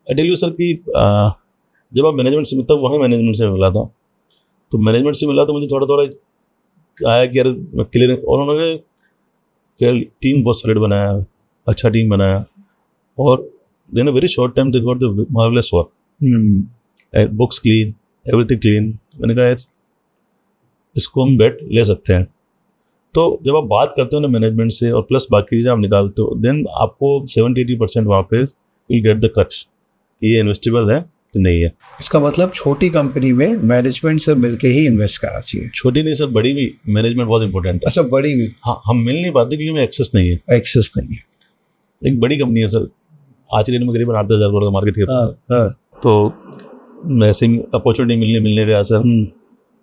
आई टेल यू सर कि जब आप मैनेजमेंट से, तब वहीं मैनेजमेंट से मिला था, तो मैनेजमेंट से मिला तो मुझे थोड़ा थोड़ा आया कि यार क्लियर, और उन्होंने फिर टीम बहुत सॉलिड बनाया, अच्छा टीम बनाया, और then a very short time they got the marvellous work, books clean, everything clean. मैंने कहा यार इसको हम बेट ले सकते हैं। तो जब आप बात करते हो ना मैनेजमेंट से, और प्लस बाकी चीज़ें आप निकालते हो, देन आपको 70-80% वहाँ पे विल गेट द कट्स कि ये इन्वेस्टेबल है कि नहीं है। इसका मतलब छोटी कंपनी में मैनेजमेंट से मिलके ही इन्वेस्ट करना चाहिए। छोटी नहीं सर, बड़ी भी मैनेजमेंट बहुत इंपॉर्टेंट है। अच्छा, बड़ी भी? हाँ, हम मिल नहीं पाते क्योंकि हमें एक्सेस नहीं है। एक्सेस नहीं है। एक बड़ी कंपनी है सर, आज के दिन में करीबन 8-10 हज़ार करोड़ का मार्केट है। तो ऐसे ही अपॉर्चुनिटी मिलने गया सर,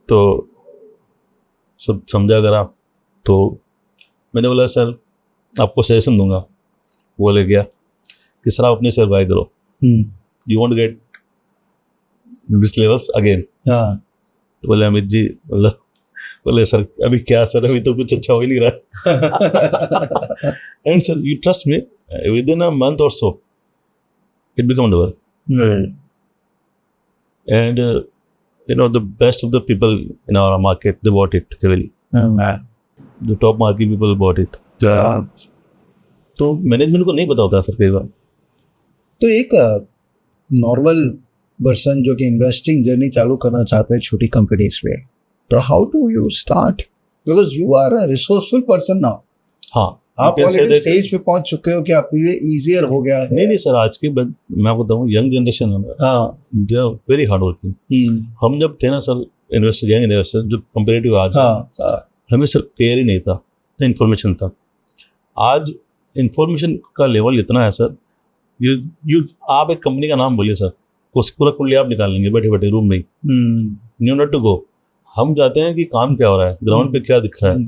तो सब समझा करा, तो मैंने बोला सर आपको सजेशन दूंगा। बोले गया कि सर आप अपने शेयर बाय करो, you want get this levels again. तो बोले अमित जी, बोले सर अभी क्या सर, अभी तो कुछ अच्छा हो ही नहीं रहा। And sir you trust me, within a month और so it become double. And you know the best of the people in our market, they bought it heavily. The top market people bought it. तो management को नहीं पता होता sir कई बार। तो एक normal person जो कि इन्वेस्टिंग जर्नी चालू करना चाहता है छोटी कंपनीज में, तो how do you start, because you are a resourceful person now. हाँ, आप ऑलरेडी स्टेज पे पहुंच चुके हो कि आपके लिए इजियर हो गया है। नहीं सर, आज की मैं आपको बताऊँ, यंग जनरेशन है ना, they are very hard working. हम जब थे ना सर इन्वेस्टर, यंग इन्वेस्टर, जब कंपेरेटिव आज, हमें सर केयर ही नहीं था, ना इन्फॉर्मेशन था। आज इन्फॉर्मेशन का लेवल इतना है सर, यू आप एक कंपनी का नाम बोलिए सर, उस पूरा कुल्ली आप निकाल लेंगे बैठे बैठे रूम में ही, न्यू नॉट टू गो। हम जाते हैं कि काम क्या हो रहा है, ग्राउंड पे क्या दिख रहा है,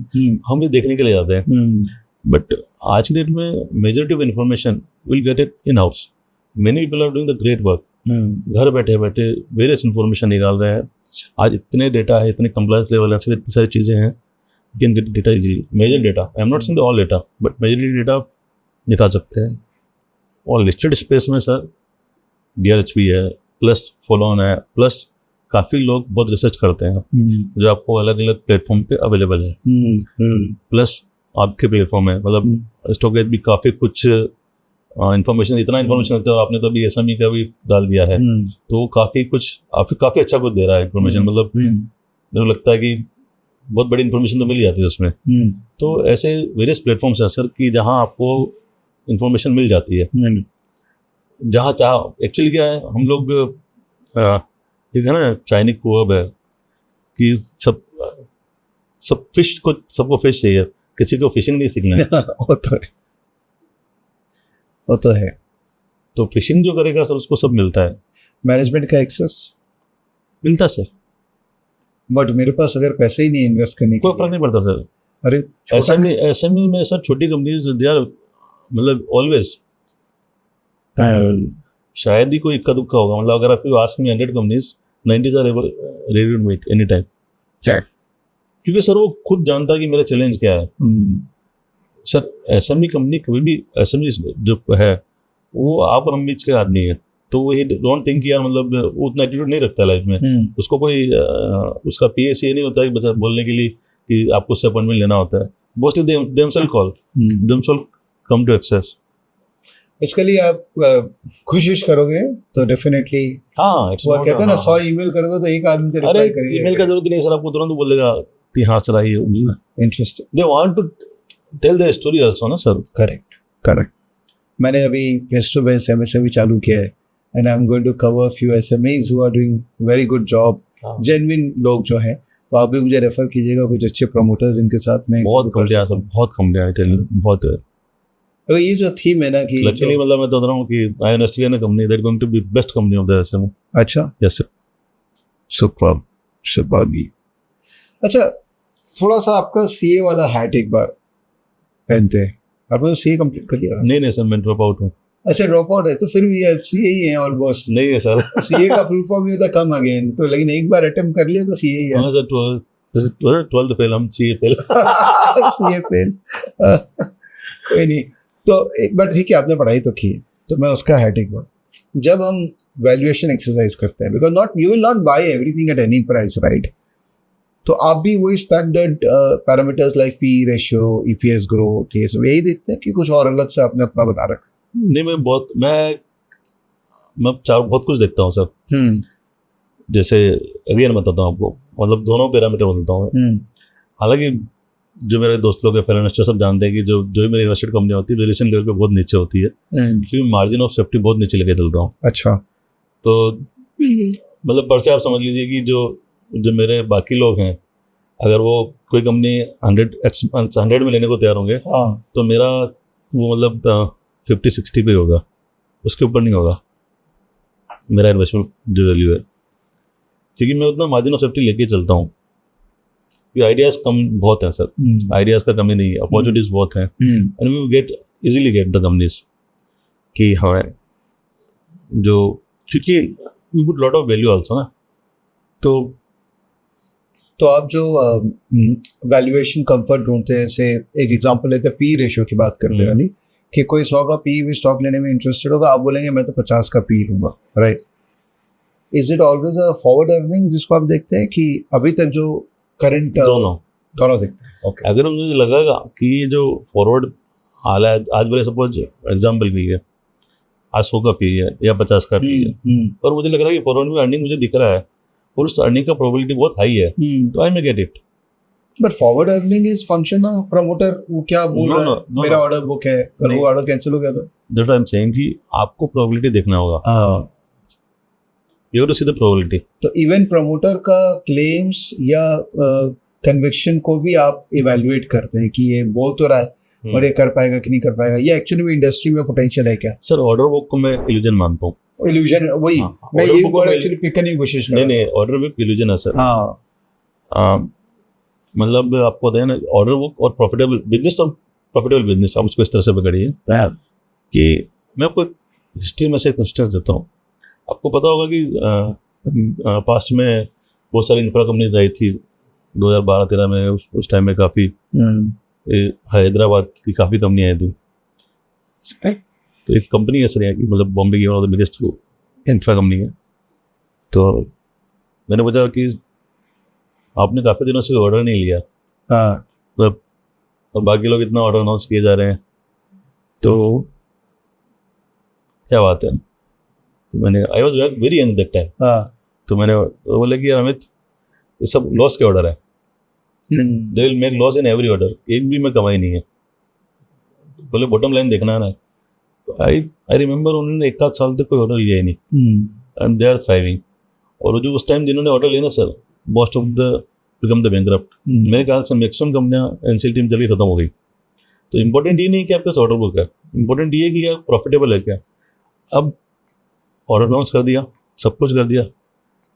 हम ये देखने के लिए जाते हैं। बट आज की डेट में majority of information will get it in house. Many people are doing the great work. घर बैठे बैठे वेरियस इन्फॉर्मेशन निकाल रहे हैं। आज इतने डेटा है, इतने कंप्लायंस लेवल है, इतनी सारी चीज़ें हैं, can get data easily. Major data, I am not saying all data, but majorly data निकाल सकते हैं। और लिस्टेड स्पेस में सर DRHP है, प्लस फॉलोअन है, प्लस काफ़ी लोग बहुत रिसर्च करते हैं जो आपको अलग अलग प्लेटफॉर्म पे अवेलेबल है। प्लस आपके प्लेटफॉर्म है, मतलब स्टॉकेज भी काफ़ी कुछ इन्फॉर्मेशन, इतना इन्फॉर्मेशन होता है। और आपने तो अभी SME का भी डाल दिया है, तो काफ़ी कुछ काफ़ी अच्छा कुछ दे रहा है इन्फॉर्मेशन। मतलब मेरे को लगता है कि बहुत बड़ी इन्फॉर्मेशन तो मिल जाती है उसमें। तो ऐसे वेरियस प्लेटफॉर्म्स हैं सर कि जहाँ आपको इन्फॉर्मेशन मिल जाती है जहाँ चाह। एक्चुअली क्या है, हम लोग एक है ना चाइनीज प्रोवर्ब है कि सबको फिश चाहिए, किसी को फिशिंग नहीं सीखना है। वो तो है। तो फिशिंग जो करेगा सर उसको सब मिलता है। मैनेजमेंट का एक्सेस मिलता है सर, बट मेरे पास अगर पैसे ही नहीं इन्वेस्ट करने कोई फर्क नहीं पड़ता सर। अरे SME में सर छोटी कंपनीज दे आर मतलब ऑलवेज, शायद ही कोई इक्का दुक्का होगा। मतलब अगर आपको ask me 100 companies, 90 are ready to meet any time. क्योंकि सर वो खुद जानता है कि मेरा चैलेंज क्या है। सर SME कंपनी कभी भी, SME जो है वो आप और हम बीच के आदमी है, तो वो डोंट थिंक यार, मतलब वो उतना एटीट्यूड नहीं रखता लाइफ में। उसको कोई उसका PA नहीं होता है बच्चा बोलने के लिए कि आपको उससे अपॉइंटमेंट लेना होता है। Mostly themselves call, themselves come to access. इसके लिए आप कोशिश करोगे तो डेफिनेटली, हाँ वो कहते हैं ना 100 ईमेल करोगे तो एक आदमी तो रिप्लाई करेगा। ईमेल का जरूरत नहीं सर, आपको तुरंत बोलेगा कि हाँ सर आइए। Interesting, they want to tell their story also ना सर। करेक्ट। मैंने अभी फेस टू फेस MSME चालू किया है, and I am going to cover few SMEs who are doing very good job, genuine लोग जो हैं। तो आप भी मुझे रेफर कीजिएगा कुछ अच्छे प्रमोटर्स इनके साथ में। बहुत कंपनियां बहुत। तो ये जो थीम है ना कि लकीली मतलब मैं तो बता रहा हूँ कि I investigate in a company that going to be best company of the SME। अच्छा, यस सर, सुपर्ब। अच्छा, थोड़ा सा आपका CA वाला हैट एक बार पहनते हैं। आपने तो CA कंप्लीट कर लिया? नहीं सर, मैं ड्रॉप आउट हूँ। अच्छा, ड्रॉप आउट है, तो फिर भी आप CA ही हैं ऑलमोस्ट। नहीं है सर। CA का फुल फॉर्म ये होता कम अगेन, तो लेकिन एक बार अटेम्प्ट कर लिया तो CA ही है। हाँ सर, 12th फेल, हम CA फेल। CA फेल, कोई नहीं। तो एक बार ठीक है, आपने पढ़ाई तो की, तो मैं उसका हैट एक बार, जब हम वैल्यूएशन एक्सरसाइज करते हैं, because you will not buy everything at any price, right? तो आप भी वही standard parameters like PE ratio, EPS growth, ये सब यही देखते हैं कि कुछ और अलग से आपने अपना बना रखा? नहीं, मैं बहुत कुछ देखता हूँ सर। जैसे अभी मैं बताता हूँ आपको, मतलब दोनों पैरामीटर बताता हूँ। हालांकि जो मेरे दोस्त लोग हैं फेलो इन्वेस्टर सब जानते हैं कि जो मेरी इन्वेस्टेड कंपनियां होती है वैल्यूएशन लेवल पे बहुत नीचे होती है, क्योंकि मार्जिन ऑफ सेफ्टी बहुत नीचे लेके चल रहा हूँ। अच्छा। तो मतलब पर से आप समझ लीजिए कि जो मेरे बाकी लोग हैं, अगर वो कोई कंपनी 100 में लेने को तैयार होंगे, तो मेरा वो मतलब 50-60 पे होगा, उसके ऊपर नहीं होगा मेरा इन्वेस्टमेंट जो वैल्यू है, क्योंकि मैं उतना मार्जिन ऑफ सेफ्टी लेके चलता हूँ। आइडियाज कम बहुत हैं सर, आइडियाज का कमी नहीं है, अपॉर्चुनिटीज बहुत हैं, and we easily get the companies कि हाँ जो, क्योंकि we put lot of value also ना। तो आप जो वैल्यूएशन कंफर्ट ढूंढते हैं, जैसे एक एग्जांपल लेते हैं, PE रेशियो की बात करते हैं कि कोई 100 का PE स्टॉक लेने में इंटरेस्टेड होगा, आप बोलेंगे मैं तो 50 का PE लूंगा, right? Is it always a forward earning जिसको आप देखते हैं, कि अभी तक जो करंट दोनों देखते हैं? ओके। अगर मुझे लगेगा कि ये जो फॉरवर्ड हाल है, आज मेरे सपोज एग्जाम्पल के लिए आज 100 का PE है या 50 का PE है, और मुझे लग रहा है कि फॉरवर्ड में अर्निंग मुझे दिख रहा है और उस अर्निंग का प्रोबेबिलिटी बहुत हाई है, तो I may get it. But forward earning is function of promoter, वो क्या बोल रहा है, मेरा ऑर्डर बुक है, अगर वो ऑर्डर कैंसिल हो गया तो that's what I am saying कि आपको प्रोबेबिलिटी देखना होगा। You have to see the probability. तो इवन प्रमोटर का क्लेम्स या कन्विक्शन को भी आप इवैल्यूएट करते हैं कि ये बोल तो रहा है और ये कर पाएगा कि नहीं कर पाएगा, ये एक्चुअली में इंडस्ट्री में पोटेंशियल है क्या? सर ऑर्डर बुक को मैं इल्यूजन मानता हूँ। इल्यूजन, वही मैं ये वर्ड एक्चुअली पिक करने की कोशिश कर रहा हूं। नहीं, ऑर्डर बुक इल्यूजन है सर। मतलब आपको बताया ना, ऑर्डर बुक और प्रॉफिटेबल बिजनेस, और प्रॉफिटेबल बिजनेस आप उसको इस तरह से पकड़िए कि मैं आपको हिस्ट्री में से एक इंस्टेंस देता हूँ। आपको पता होगा कि पास्ट में बहुत सारी इंफ्रा कंपनीज आई थी 2012-13 में। उस टाइम में काफ़ी हैदराबाद की काफ़ी कंपनी आई थी। तो एक कंपनी है सर यहाँ की, मतलब बॉम्बे की one of the biggest infra company है। तो मैंने पूछा कि आपने काफ़ी दिनों से ऑर्डर नहीं लिया, मतलब और बाकी लोग इतना ऑर्डर अनाउंस किए जा रहे हैं, तो क्या बात है? तो मैंने I was very young that time, तो मैंने बोला कि यार अमित, ये सब लॉस के ऑर्डर है, they will make loss in every order, एक भी में कमाई नहीं है। बोले बॉटम लाइन देखना है ना। तो आई रिमेंबर उन्होंने 1 आध साल तक कोई ऑर्डर लिया ही नहीं, एंड दे आर थ्राइविंग। और जो उस टाइम जिन्होंने ऑर्डर लिया ना sir, most of the become the bankrupt. मेरे ख्याल से मैक्सिमम कंपनियां एनसीएल टीम चली खत्म हो गई। तो इंपॉर्टेंट ये नहीं कि आपके पास ऑर्डर बुक है, इंपॉर्टेंट ये है कि आप प्रॉफिटेबल है क्या। अब ऑर्डर अनाउंस कर दिया, सब कुछ कर दिया,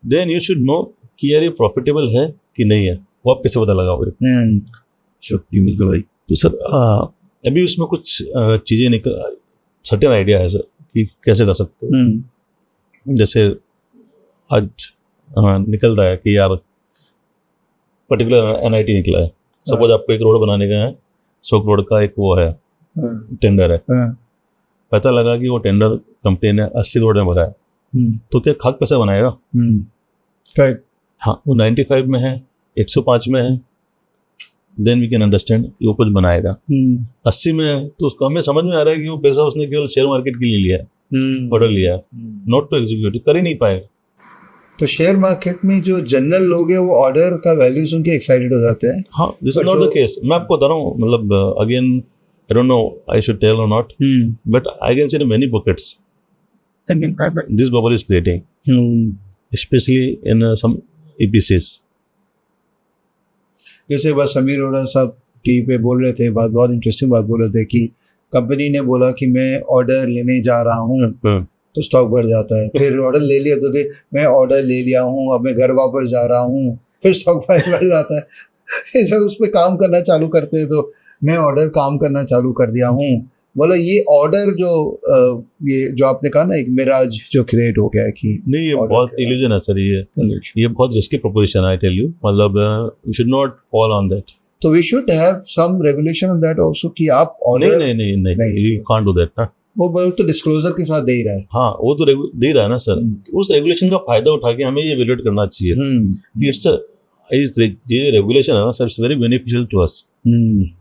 देन यू शुड नो कि यार ये प्रॉफिटेबल है कि नहीं है, वो आप कैसे पता लगाओगे? तो सर अभी उसमें कुछ चीज़ें निकल, सर्टेन आइडिया है सर कि कैसे कर सकते हो। जैसे आज निकल रहा है कि यार पर्टिकुलर एनआईटी निकला है, सपोज आपको एक रोड बनाने का है, 100 करोड़ का एक वो है टेंडर है, पता लगा कि वो टेंडर कंपनी ने 80 करोड़ में भरा है, तो क्या खाक पैसा बनाएगा? करेक्ट। हाँ, वो 95 में है, 105 में है, देन वी कैन अंडरस्टैंड कि वो कुछ बनाएगा। 80 में है तो उसको हमें समझ में आ रहा है कि वो पैसा उसने केवल शेयर मार्केट के लिए लिया है, ऑर्डर लिया है, नॉट टू एग्जीक्यूट, कर ही नहीं पाए। तो शेयर मार्केट में जो जनरल लोग हैं वो ऑर्डर का वैल्यू सुन के एक्साइटेड हो जाते हैं। हाँ, this is not the case. मैं आपको बता रहा हूँ, मतलब again I don't know I should tell और not, but I can see in many pockets this bubble is creating, especially in some EPCs। जैसे बस समीर अरोड़ा साहब टीवी पे बोल रहे थे, बहुत इंटरेस्टिंग बात बोल रहे थे कि कंपनी ने बोला कि मैं ऑर्डर लेने जा रहा हूँ, तो स्टॉक बढ़ जाता है। फिर ऑर्डर ले लिया तो मैं ऑर्डर ले लिया हूँ, अब मैं घर वापस जा रहा हूँ, फिर स्टॉक प्राइस बढ़ जाता है। जब उस पर काम करना चालू करते हैं तो मैं ऑर्डर काम करना चालू कर दिया हूँ। बोलो ये ऑर्डर ये जो आपने कहा ना, एक मिराज जो क्रिएट हो गया है कि नहीं, ये बहुत इल्यूजन है सर, ये बहुत रिस्की प्रोपोजिशन है, आई टेल यू। मतलब you should not fall on that. तो we should have some regulation on that also कि आप ऑर्डर नहीं, यू कांट डू दैट ना। वो तो डिस्क्लोजर के साथ दे ही रहा है। हाँ, वो तो दे रहा है ना सर। उस रेगुलेशन का फायदा उठा के हमें ये इवैल्यूएट करना चाहिए। ये रेगुलेशन है ना sir, it's very beneficial to us,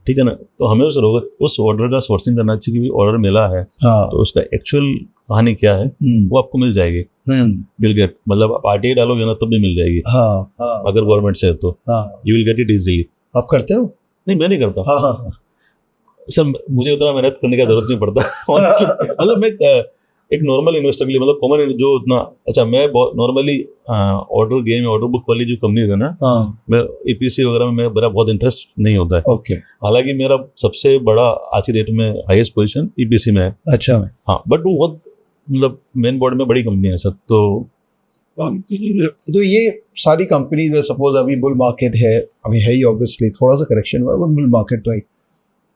ठीक है ना। तो हमें उस ऑर्डर का सोर्सिंग करना चाहिए कि ऑर्डर मिला है, तो उसका एक्चुअल कहानी क्या है वो आपको मिल जाएगी। विल गेट, मतलब आप RTI डालोगे ना तब भी मिल जाएगी। अगर गवर्नमेंट से है तो you will get it easily. आप करते हो? नहीं, मैं नहीं करता सर, मुझे उतना मेहनत करने का जरूरत नहीं पड़ता। मतलब मैं एक नॉर्मल इन्वेस्टर के लिए, मतलब कॉमन जो उतना, अच्छा मैं normally order game order book वाली जो कंपनी है ना, मैं EPC वगैरह में मेरा बहुत इंटरेस्ट नहीं होता है। ओके। हालांकि मेरा सबसे बड़ा आज की डेट में हाईएस्ट पोजीशन EPC में है। अच्छा। हाँ, बट वो बहुत, मतलब मेन बोर्ड में बड़ी कंपनी है सब। तो ये सारी कंपनी, सपोज अभी बुल मार्केट है, अभी है ही ऑब्वियसली, थोड़ा सा करेक्शन हुआ, बुल मार्केट तो है,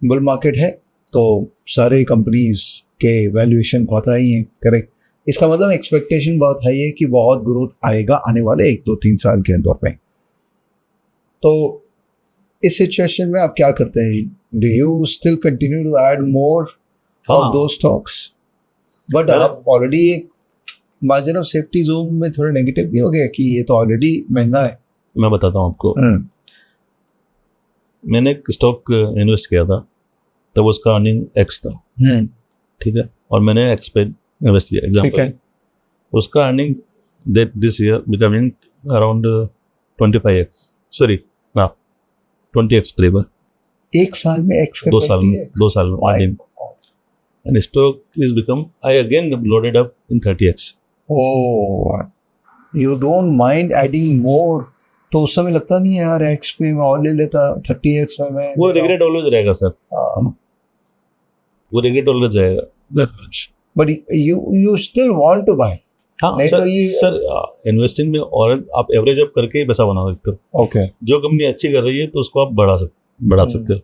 बुल मार्केट है तो सारे कंपनीज के वैल्यूएशन बहुत हाई है। करेक्ट। इसका मतलब एक्सपेक्टेशन बहुत हाई है कि बहुत ग्रोथ आएगा आने वाले 1-2-3 साल के अंदर में। तो इस सिचुएशन में आप क्या करते हैं? Do you still continue to add more of दो स्टॉक्स? बट आप ऑलरेडी एक मार्जिन ऑफ सेफ्टी जोन में थोड़ा नेगेटिव भी हो गया कि ये तो ऑलरेडी महंगा है। मैं बताता हूँ आपको, मैंने एक स्टॉक इन्वेस्ट किया था, तब उसका अर्निंग X था, ठीक है, और मैंने X पे इन्वेस्ट किया। एग्जाम्पल, उसका earning this year becoming around 25x, sorry 20x करीब। एक साल में X? 2 साल में earning, and stock is become, I again loaded up in 30x। You don't mind adding more? तो उस समय लगता नहीं है यार X पे मैं और ले लेता 30x में? मैं वो रिग्रेट ऑलवेज रहेगा सर, वो रिग्रेट ऑलवेज रहेगा। But you still want to buy? हाँ नहीं सर, तो ये सर इन्वेस्टिंग में और आप एवरेज अप करके ही पैसा बना सकते हो। ओके जो कंपनी अच्छी कर रही है तो उसको आप बढ़ा सकते हो।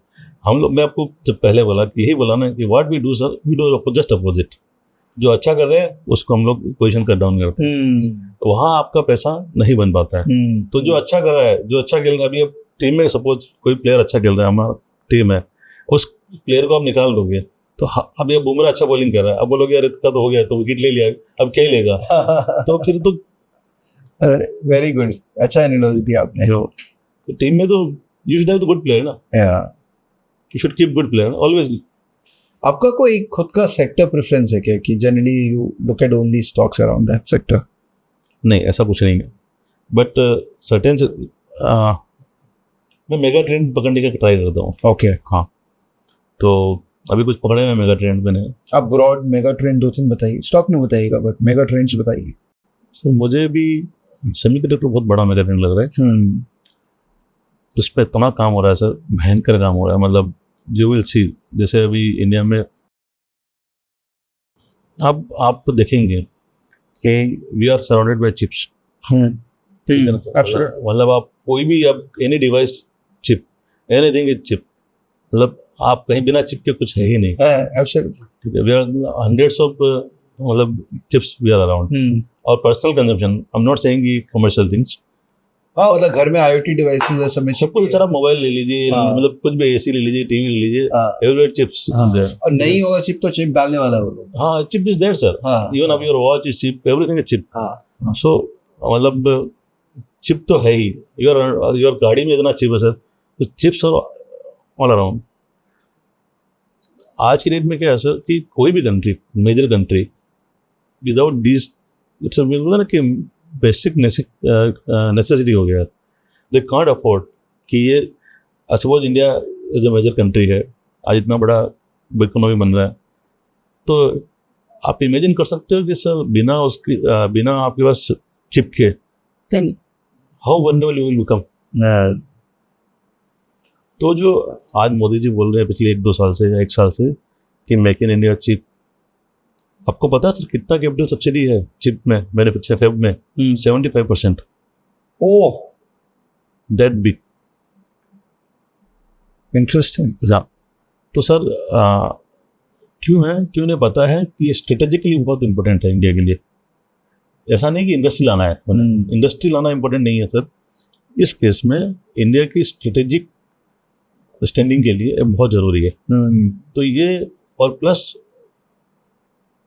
हम लोग, मैं आपको जब पहले बोला कि यही बोला ना कि what we do sir, we do just opposite. जो अच्छा कर रहे हैं उसको हम लोग पोजीशन कट डाउन करते हैं, तो वहाँ आपका पैसा नहीं बन पाता है। तो जो अच्छा कर रहा है, जो अच्छा खेल रहा है, अभी अब टीम में सपोज कोई प्लेयर अच्छा खेल रहा है, हमारा टीम है, उस प्लेयर को आप निकाल दोगे तो अब ये बुमराह अच्छा बॉलिंग कर रहा है, अब बोलोगे अरे इसका तो हो गया, तो विकेट ले लिया, अब क्या ही लेगा। तो फिर तो वेरी गुड, अच्छा एनालॉजी दिया आपने। तो टीम में तो you should have the good player ना, you should keep good player always. आपका कोई खुद का सेक्टर प्रेफरेंस है क्या कि generally you look at only stocks around that sector? नहीं, ऐसा कुछ नहीं है, बट सर्टेन मैं मेगा ट्रेंड पकड़ने का ट्राई करता हूँ। ओके हाँ, तो अभी कुछ पकड़े हैं मेगा ट्रेंड मैंने। आप ब्रॉड मेगा ट्रेंड 2-3 बताइए, स्टॉक नहीं बताइएगा बट मेगा ट्रेंड्स बताइए। तो मुझे भी सेमीकंडक्टर बहुत बड़ा मेगा ट्रेंड लग रहा है। उस पर इतना काम हो रहा है सर, भयंकर काम हो रहा है, मतलब यू विल सी। जैसे अभी इंडिया में अब आप देखेंगे कि we are surrounded by chips. मतलब आप कोई भी, अब any device chip, anything is chip, मतलब आप कहीं बिना चिप के कुछ है ही नहीं। ठीक है, वी आर हंड्रेड्स ऑफ मतलब चिप्स वी आर अराउंड। और personal consumption, I am not saying कि कमर्शियल थिंग्स। हाँ, मतलब घर में IoT डिवाइसेस है, सब कुछ सारा मोबाइल ले लीजिए, मतलब कुछ भी एसी ले लीजिए, टीवी ले लीजिए, एवरीवेयर चिप्स। और नहीं होगा चिप तो चिप डालने वाला है। हाँ, chip is there sir, even अब your watch is chip, everything is chip. So मतलब चिप तो है ही, योर गाड़ी में इतना चिप है सर, तो चिप्स आर ऑल अराउंड। आज की डेट में क्या है सर कि कोई भी country, major country, without this, it's ना कि बेसिक नेसेसिटी हो गया। दे कांट अफोर्ड कि ये, suppose India as a major country है, आज इतना बड़ा इकोनॉमी बन रहा है, तो आप इमेजिन कर सकते हो कि सर बिना उसकी बिना आपके पास चिप के how vulnerable you will become. तो जो आज मोदी जी बोल रहे हैं पिछले 1-2 साल से या 1 साल से कि मेक इन इंडिया चिप, आपको पता है सर कितना कैपिटल सब्सिडी है चिप में, मैन्युफैक्चर फेब में? 75%। ओह, दैट बिग। इंटरेस्टिंग। तो सर क्यों है, क्यों नहीं पता है कि ये स्ट्रेटेजिकली बहुत इंपॉर्टेंट है इंडिया के लिए। ऐसा नहीं कि इंडस्ट्री लाना है, इंडस्ट्री लाना इंपॉर्टेंट नहीं है सर। इस केस में इंडिया की स्ट्रेटेजिक स्टैंडिंग के लिए बहुत ज़रूरी है। तो ये, और प्लस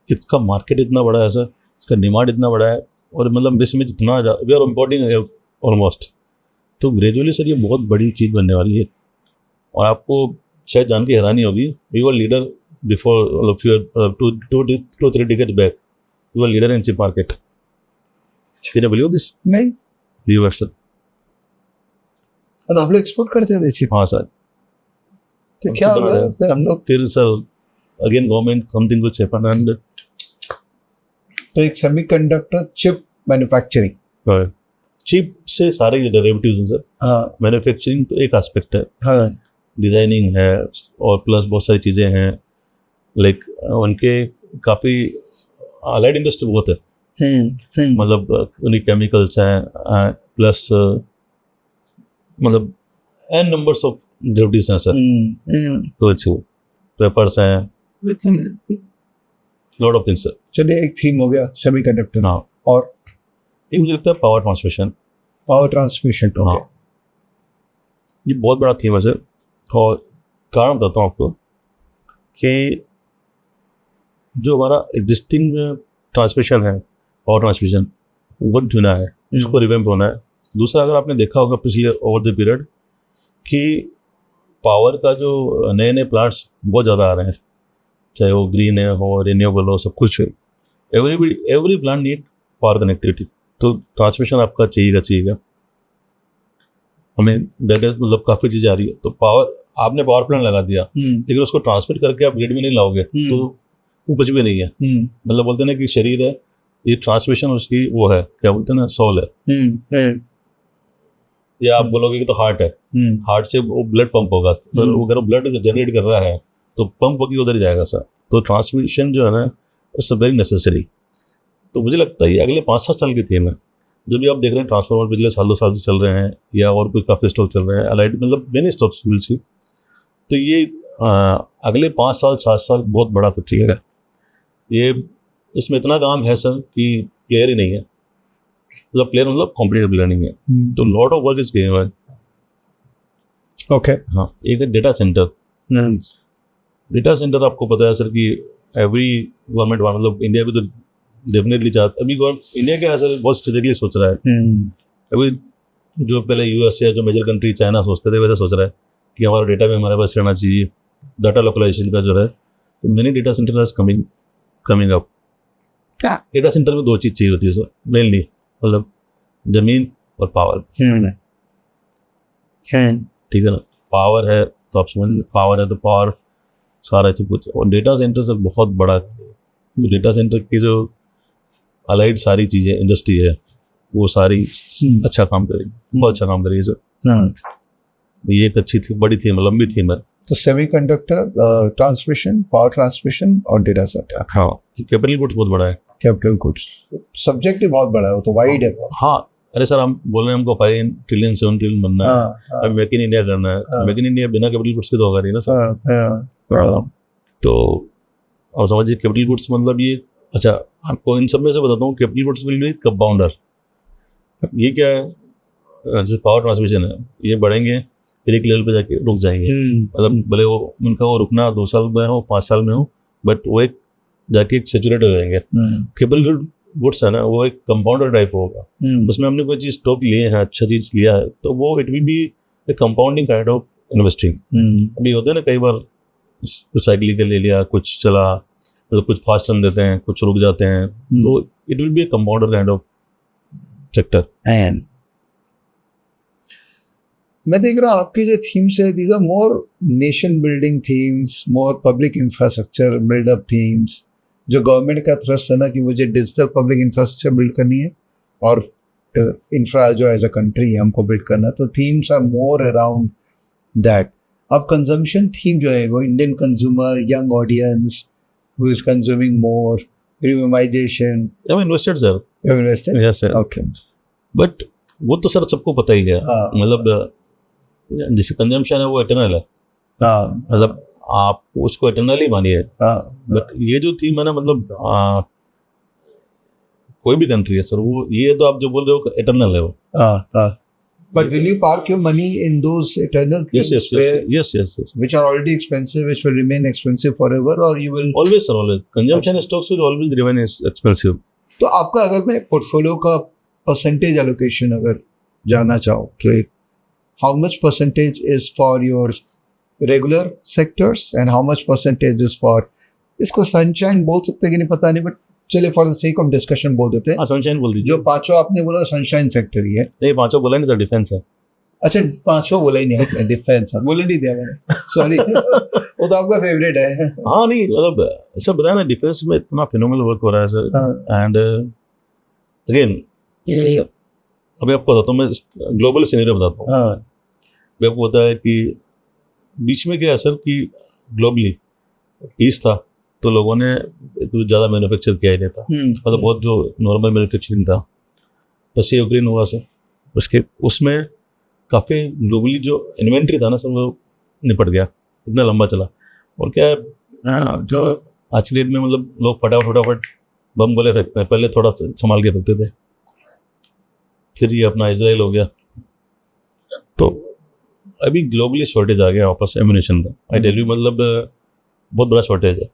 इसका मार्केट इतना बड़ा है सर, इसका डिमांड इतना बड़ा है, और मतलब विश्व में जितना वी आर इम्पोर्टिंग ऑलमोस्ट, तो ग्रेजुअली सर ये बहुत बड़ी चीज़ बनने वाली है। और आपको शायद जान के हैरानी होगी, we were leader before 2-3 decades back, we were leader in chip market. Can you believe this? नहीं, वी वर सर। तो हम लोग एक्सपोर्ट करते थे चिप? हाँ सर। तो क्या हो गया फिर हम लोग? फिर सर अगेन गवर्नमेंट समथिंग कुछ हैपन एंड तो एक सेमीकंडक्टर चिप मैन्युफैक्चरिंग, चिप से सारे डेरिवेटिव्स हैं सर। हाँ, मैन्युफैक्चरिंग तो एक एस्पेक्ट है, हाँ, डिजाइनिंग है, और प्लस बहुत सारी चीज़ें हैं, लाइक उनके काफ़ी अलाइड इंडस्ट्री बहुत है। मतलब उनकी केमिकल्स हैं, प्लस मतलब एन नंबर्स ऑफ डेरिवेटिव्स हैं सर। तो अच्छे पेपर्स हैं, लॉट ऑफ थिंग्स सर। चलिए, एक थीम हो गया सेमीकंडक्टर। हाँ, और एक मुझे लगता है पावर ट्रांसमिशन। पावर ट्रांसमिशन तो हाँ, ये बहुत बड़ा थीम है सर। और कारण बताता हूँ आपको कि जो हमारा एग्जिस्टिंग ट्रांसमिशन है, पावर ट्रांसमिशन, वो चुना है, इसको रिवैम्प होना है। दूसरा, अगर आपने देखा होगा पिछले ओवर द पीरियड कि पावर का जो नए नए प्लांट्स बहुत ज़्यादा आ रहे हैं, चाहे वो ग्रीन है हो, रिन्यूएबल हो, सब कुछ है। Every plant need power connectivity, तो ट्रांसमिशन आपका चाहिएगा। हमें दैट इज, मतलब काफ़ी चीज़ें आ रही है। तो पावर, आपने पावर प्लांट लगा दिया, लेकिन उसको ट्रांसमिट करके आप ग्रिड में नहीं लाओगे तो वो कुछ भी नहीं है। मतलब बोलते हैं ना कि शरीर है, ये ट्रांसमिशन उसकी वो है, क्या बोलते हैं ना, सोल है। या आप बोलोगे कि तो हार्ट है, हार्ट से वो ब्लड पंप होगा, तो अगर वो ब्लड जनरेट कर रहा है तो पंप होगी उधर ही जाएगा सर। तो ट्रांसमिशन जो है ना, इट्स वेरी नेसेसरी। तो मुझे लगता है ये अगले 5-7 साल की थीम है। जो भी आप देख रहे हैं ट्रांसफॉर्मर पिछले साल 2 साल से चल रहे हैं, या और कोई काफ़ी स्टॉक चल रहे हैं, अलाइड मतलब मेनी स्टॉक्स विल सी। तो ये अगले 5 साल 7 साल बहुत बड़ा पिक्चर है ये। इसमें इतना काम है सर कि प्लेयर ही नहीं है, मतलब प्लेयर मतलब कॉम्पिटिटिव प्लेयर नहीं है। तो lot of work is going on. Okay. हाँ, एक है डेटा सेंटर। डेटा सेंटर आपको पता है सर कि एवरी गवर्नमेंट मतलब इंडिया में तो डेफिनेटली चाहता, अभी गवर्नमेंट इंडिया क्या है सर बहुत स्ट्रेटेजिकली सोच रहा है। अभी जो पहले यूएस या जो मेजर कंट्री चाइना सोचते थे वैसे सोच रहा है कि हमारा डेटा भी हमारे पास रहना चाहिए। डाटा लोकलाइजेशन का जो है, तो many data centre is coming up. Data centre में 2 चीज़ चाहिए होती है सर मेनली, मतलब जमीन और पावर। ठीक है ना, पावर है तो आप समझ, पावर है तो पावर सारा चीज कुछ, और डेटा सेंटर सर बहुत बड़ा। तो डेटा सेंटर की जो अलाइड सारी चीज़ें इंडस्ट्री है वो सारी अच्छा काम करेगी, बहुत अच्छा काम करेगी सर। ये एक अच्छी थी, बड़ी थीम, लंबी थीम है। तो सेमीकंडक्टर, ट्रांसमिशन, पावर ट्रांसमिशन और डेटा सेंटर। हाँ, कैपिटल गुड्स बहुत बड़ा है। कैपिटल गुड्स सब्जेक्ट ही बहुत बड़ा है, वो तो वाइड है। हाँ, अरे सर हम बोल रहे हैं हमको 5 ट्रिलियन 7 ट्रिलियन बनना है, अब मेक इन इंडिया करना है। मेक इन इंडिया बिना कैपिटल गुड्स के तो होगा नहीं ना सर। तो और समझिए कैपिटल गुड्स मतलब ये, अच्छा आपको इन सब में से बताता हूँ, capital goods will be compounder. ये क्या है, जैसे पावर ट्रांसमिशन है, ये बढ़ेंगे फिर एक लेवल पे जाके रुक जाएंगे। मतलब भले वो उनका वो रुकना 2 साल में हो 5 साल में हो, बट वो एक जाके एक सेचुरेट हो जाएंगे। कैपिटल गुड्स है ना, वो एक कंपाउंडर टाइप होगा। उसमें हमने कोई चीज़ स्टॉक लिए हैं, अच्छा चीज़ लिया है, तो वो it will be A compounding kind of investing. अभी होते हैं ना कई बार साइकिल के ले लिया, कुछ चला, मतलब कुछ फास्ट रन देते हैं, कुछ रुक जाते हैं, तो it will be a compounder kind of sector. And मैं देख रहा हूँ आपकी जो थीम्स है, these are more nation building themes, more public infrastructure buildup themes. जो गवर्नमेंट का थ्रस्ट है ना कि मुझे डिजिटल पब्लिक इंफ्रास्ट्रक्चर बिल्ड करनी है और इंफ्रा जो एज अ कंट्री हमको बिल्ड करना, तो themes are more around that. अब कंजम्पशन थीम जो है वो Indian consumer, young audience who is consuming more, premiumisation. Invested sir, invested, yes sir. Okay. But वो तो सर सबको पता ही है, मतलब जिसे कंजम्पशन है वो इटर्नल है। मतलब आप उसको इटर्नली मानिए। बट ये जो थीम है ना, मतलब कोई भी कंट्री है सर, वो ये तो आप जो बोल रहे हो इटर्नल है वो। But will you park your money in those eternal things yes. which are already expensive, which will remain expensive forever, or you will always sir, always consumption stocks will always remain expensive. तो आपका अगर मैं portfolio का percentage allocation अगर जानना चाहूँ कि how much percentage is for your regular sectors and how much percentage is for, इसको सनशाइन बोल सकते हैं कि नहीं पता नहीं, बट चले for the sake of discussion बोल देते हैं। सनशाइन बोल दीजिए। जो 5 आपने बोला सनशाइन सेक्टर ही है। नहीं 5 बोला नहीं सर, डिफेंस है। अच्छा 5 बोला ही नहीं है, डिफेंस बोले नहीं दिया मैंने, सॉरी। वो तो आपका फेवरेट है। हाँ नहीं, मतलब सब बताया ना, डिफेंस में इतना फिनोमिनल वर्क हो रहा है सर। एंड अगेन अभी आपको बताता हूँ, मैं ग्लोबल सिनेरियो बताता हूँ। अभी आपको पता है कि बीच में क्या है सर कि ग्लोबली पीस था तो लोगों ने कुछ ज़्यादा मैन्युफैक्चर किया ही नहीं था, मतलब बहुत जो नॉर्मल मैन्युफैक्चरिंग था। रशिया यूक्रेन हुआ सर, उसमें काफ़ी ग्लोबली जो इन्वेंट्री था ना सर वो निपट गया, इतना लंबा चला। और क्या है जो आज की डेट में मतलब लोग फटाफट बम गोले फेंकते हैं, पहले थोड़ा संभाल के फेंकते थे। फिर ये अपना इजराइल हो गया, तो अभी ग्लोबली शॉर्टेज आ गया वापस एम्यूनिशन का। आई टेल यू, मतलब बहुत बड़ा शॉर्टेज है।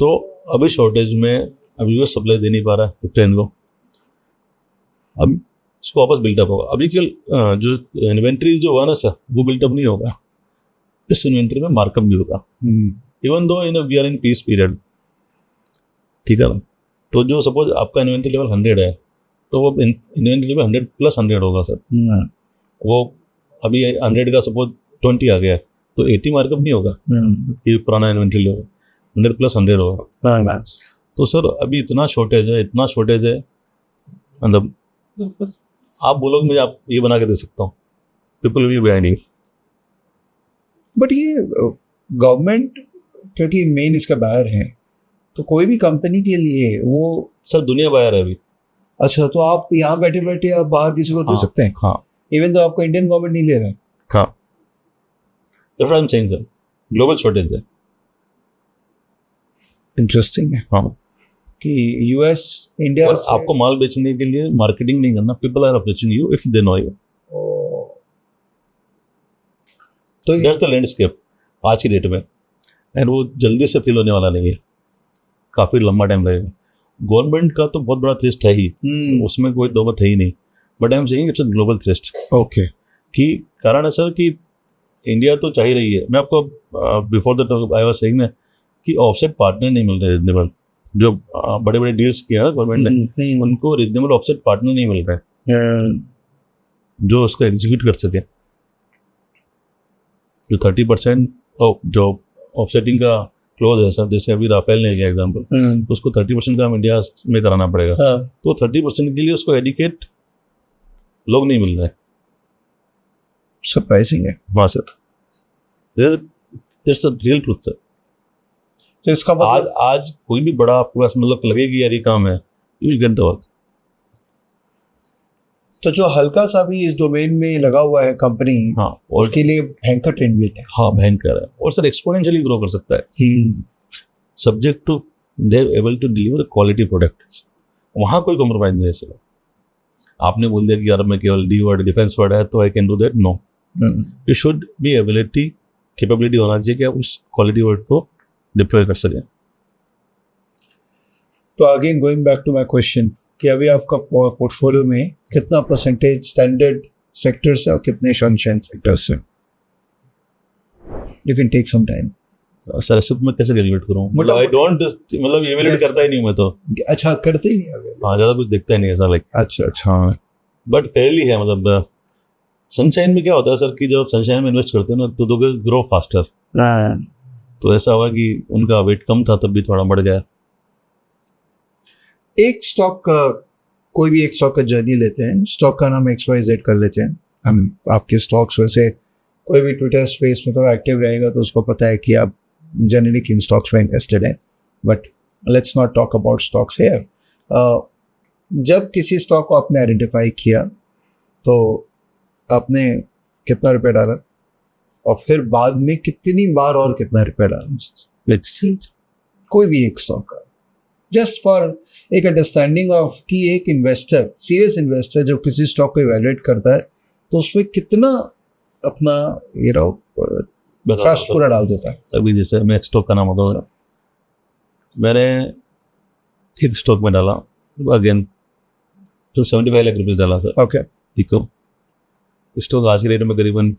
तो अभी शॉर्टेज में अभी यूएस सप्लाई दे नहीं पा रहा है यूक्रेन को, अब इसको वापस बिल्डअप होगा। अभी कल जो इन्वेंट्री जो हुआ ना सर वो बिल्डअप नहीं होगा, इस इन्वेंट्री में मार्कअप भी होगा। Even though we are in peace period, ठीक है ना। तो जो सपोज आपका इन्वेंट्री लेवल 100 है तो वो इन्वेंट्री लेवल 100 + 100 होगा सर। वो अभी 100 का सपोज 20 आ गया है तो 80 मार्कअप नहीं होगा, ये पुराना इन्वेंट्री लेवल 100 + 100 होगा। तो सर अभी इतना शॉर्टेज है, मतलब आप बोलोगे मुझे आप ये बना के दे सकता हूँ, people will be buying it. But ये गवर्नमेंट क्योंकि मेन इसका बायर है, तो कोई भी कंपनी के लिए वो, सर दुनिया बाहर है अभी। अच्छा, तो आप यहाँ बैठे बैठे आप बाहर किसी को दे सकते हैं? हाँ, इवन तो आपको इंडियन गवर्नमेंट नहीं ले रहा है। हाँ, that's what I am saying sir, global shortage है। इंटरेस्टिंग है हाँ, कि यूएस इंडिया और से आपको माल बेचने के लिए मार्केटिंग नहीं करना, people are approaching you if they know you. तो दैट्स द लैंडस्केप आज की डेट में, एंड वो जल्दी से फिल होने वाला नहीं है, काफ़ी लंबा टाइम लगेगा। गवर्नमेंट का तो बहुत बड़ा थ्रेस्ट है ही, उसमें कोई दो मत है ही नहीं, but I am saying it's a global threats. Okay, कि कारण है सर कि इंडिया तो चाह ही रही है। मैं आपको before the I was saying ना कि ऑफसेट पार्टनर नहीं मिल रहे रिजनेबल, जो बड़े बड़े डील्स किया गवर्नमेंट ने, उनको रिजनेबल ऑफसेट पार्टनर नहीं मिल रहे जो उसको एग्जीक्यूट कर सके। जो 30% जो ऑफसेटिंग का क्लोज है सर, जैसे अभी राफेल ने किया एग्जाम्पल, तो उसको 30% का हम इंडिया में कराना पड़ेगा। तो 30% के लिए उसको एडिकेट लोग नहीं मिल रहे। सरप्राइजिंग है। हाँ sir, that's the real truth sir. तो इसका मतलब आज कोई भी बड़ा आपके पास मतलब लगे कि यार ये काम है, you will get the work. तो जो हल्का सा भी इस डोमेन में लगा हुआ है कंपनी, हाँ, और उसके लिए भयंकर ट्रेंड है। हाँ, भयंकर है, और सर एक्सपोनेंशियली ग्रो कर सकता है, subject to they able to deliver quality products. वहाँ कोई कॉम्प्रोमाइज नहीं है सर। आपने बोल दिया कि यार मैं केवल डी वर्ड डिफेंस वर्ड है तो I can do that, no, you should be ability capability होना चाहिए कि आप उस क्वालिटी वर्ड को डिप्लॉय कर सकें। तो again going back to my question कि अभी आपका पोर्टफोलियो में कितना परसेंटेज स्टैंडर्ड सेक्टर्स है और कितने सनशाइन सेक्टर्स हैं? You can take some time. Sir ऐसे मैं कैसे कैलकुलेट करूँ, मतलब आई डोंट, मतलब इवेल्युएट करता ही नहीं मैं तो। अच्छा, करते ही नहीं अभी? हाँ, ज़्यादा कुछ देखता ही नहीं ऐसा, लाइक अच्छा, बट पहली है, मतलब सनशाइन में क्या होता है सर कि जब सनशाइन में इन्वेस्ट करते हैं ना तो दो ग्रो फास्टर। तो ऐसा हुआ कि उनका वेट कम था तब भी थोड़ा बढ़ गया। एक स्टॉक का, कोई भी एक स्टॉक का जर्नी लेते हैं, स्टॉक का नाम XYZ कर लेते हैं हम। आपके स्टॉक्स वैसे कोई भी ट्विटर स्पेस में तो एक्टिव रहेगा तो उसको पता है कि आप जनरली किन स्टॉक्स में इन्वेस्टेड हैं, but let's not talk about stocks here. जब किसी स्टॉक को आपने आइडेंटिफाई किया तो आपने कितना रुपया डाला, और फिर बाद में कितनी बार और कितना रुपया डाला? कोई भी एक स्टॉक का, जस्ट फॉर एक अंडरस्टैंडिंग ऑफ कि एक इन्वेस्टर, सीरियस इन्वेस्टर जब किसी स्टॉक को इवैल्यूएट करता है तो उसमें कितना अपना ट्रस्ट पूरा डाल देता है। अभी जैसे मैं एक स्टॉक का नाम होगा, मैंने एक स्टॉक में डाला अगेन तो 75 लाख रुपये डाला था। ओके, ठीक हो, स्टॉक आज के रेट में करीबन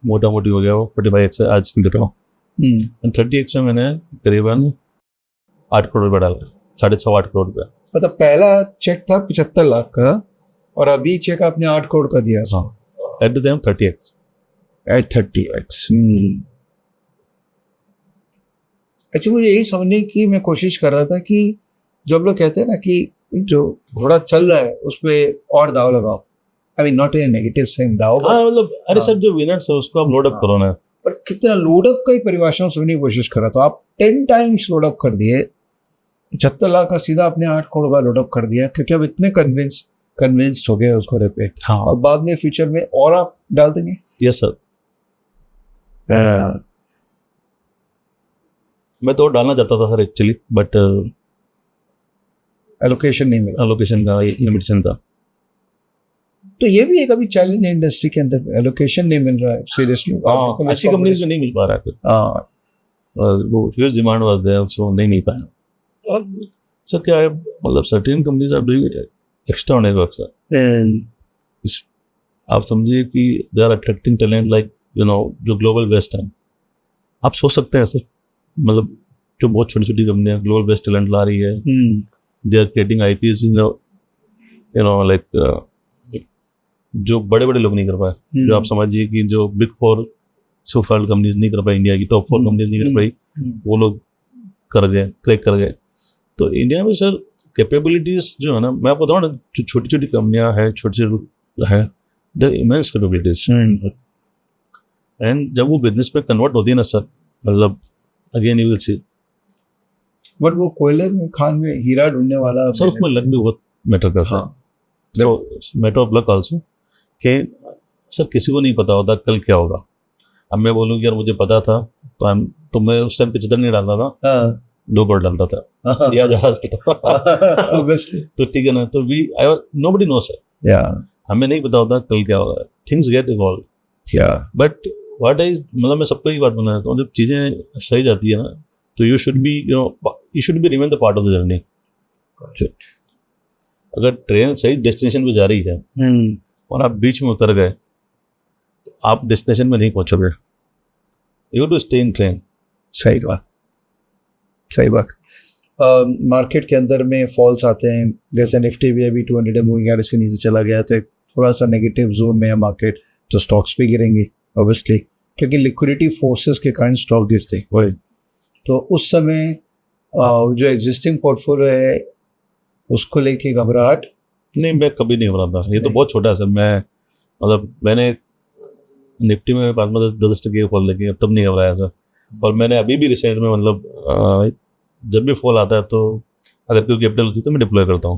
मोटा मोटी हो गया वो 45x से आज की डेट में 30x में मैंने करीबन 8 करोड़ रुपये डाला, 7.5-8 करोड़ रुपये। मतलब पहला चेक था 75 लाख का और अभी चेक आपने 8 करोड़ का दिया। हाँ, at the time 30x। Eight 30x। अच्छा, मुझे यही समझने की मैं कोशिश कर रहा था कि जो हम लोग कहते हैं ना कि जो घोड़ा चल रहा है उस पर और दाव लगाओ। I mean not in negative sense दाव, हाँ, मतलब अरे सर जो विनर्स है उसको आप लोड अप करो ना। पर कितना लोड अप का ही परिभाषा सुनने की कोशिश कर रहा था। आप 10 टाइम्स लोड अप कर दिए, 75 लाख का सीधा आपने 8 करोड़ का लोड अप कर दिया क्योंकि अब इतने कन्विंस्ड हो गए उस घोड़े पे। हाँ, और बाद में फ्यूचर में और आप डाल देंगे। यस सर, मैं तो डालना चाहता था सर एक्चुअली, बट एलोकेशन नहीं मिला, एलोकेशन का लिमिटेशन था। तो ये भी एक अभी चैलेंज है इंडस्ट्री के अंदर, एलोकेशन नहीं मिल रहा है सीरियसली। अच्छी कंपनीज में नहीं मिल पा रहा है, फिर वो huge demand was there so नहीं मिल पाया। और सर क्या है, मतलब certain companies are doing extraordinary work sir. आप समझिए कि they are attracting talent like जो ग्लोबल बेस्ट है। आप सोच सकते हैं सर, मतलब जो बहुत छोटी छोटी कंपनियां ग्लोबल बेस्ट टैलेंट ला रही है, they are creating IPs like जो बड़े बड़े लोग नहीं कर पाए। जो आप समझिए कि जो बिग 4 सुपर कंपनीज नहीं कर पाई, इंडिया की टॉप 4 कंपनीज नहीं कर पाई, वो लोग कर गए, क्रैक कर गए। तो इंडिया में सर कैपेबिलिटीज जो है ना, मैं आपको बताऊँ ना, जो छोटी छोटी कंपनियां हैं, छोटे छोटे हैं, देयर इमेंस कैपेबिलिटीज। एंड जब वो बिजनेस में कन्वर्ट होती है ना सर, मतलब again you will see but वो कोयले में खान में हीरा ढूंढने वाला सर उसमें लक भी बहुत मैटर करता है. मैटर ऑफ लक आल्सो कि सर किसी को नहीं पता होता कल क्या होगा. अब मैं बोलूँ कि यार मुझे पता था तो मैं उस टाइम 75 नहीं डालता था, 2 करोड़ डालता था या जहाज था. ऑब्वियसली. तो ठीक है ना. तो नोबडी नो सर. या हमें नहीं पता होता कल क्या होगा. Things get evolve. या बट व्हाट इज मतलब मैं सबको ही बात बोलना चाहता हूँ, जब चीज़ें सही जाती है ना तो you should be remain the part of the journey. अगर ट्रेन सही डेस्टिनेशन पे जा रही है और आप बीच में उतर गए तो आप डेस्टिनेशन में नहीं पहुंचोगे. You to stay in train. सही बात, सही बात. मार्केट के अंदर में फॉल्स आते हैं, जैसे निफ्टी भी अभी 200 मूविंग एवरेज के नीचे चला गया तो एक थोड़ा सा नेगेटिव जोन में है मार्केट, तो स्टॉक्स भी गिरेंगे ऑब्वियसली, क्योंकि लिक्विडिटी फोर्सेस के कारण स्टॉक गिरते. वही तो उस समय जो एग्जिस्टिंग पोर्टफोलियो है उसको लेके घबराहट नहीं, मैं कभी नहीं घबराता. ये तो बहुत छोटा है सर. मैंने निफ्टी में 5-10% फॉल देखे, अब तब नहीं घबराया सर. और मैंने अभी भी रिसेंट में जब भी फॉल आता है तो अगर कोई कैपिटल होती है तो मैं डिप्लॉय करता हूँ.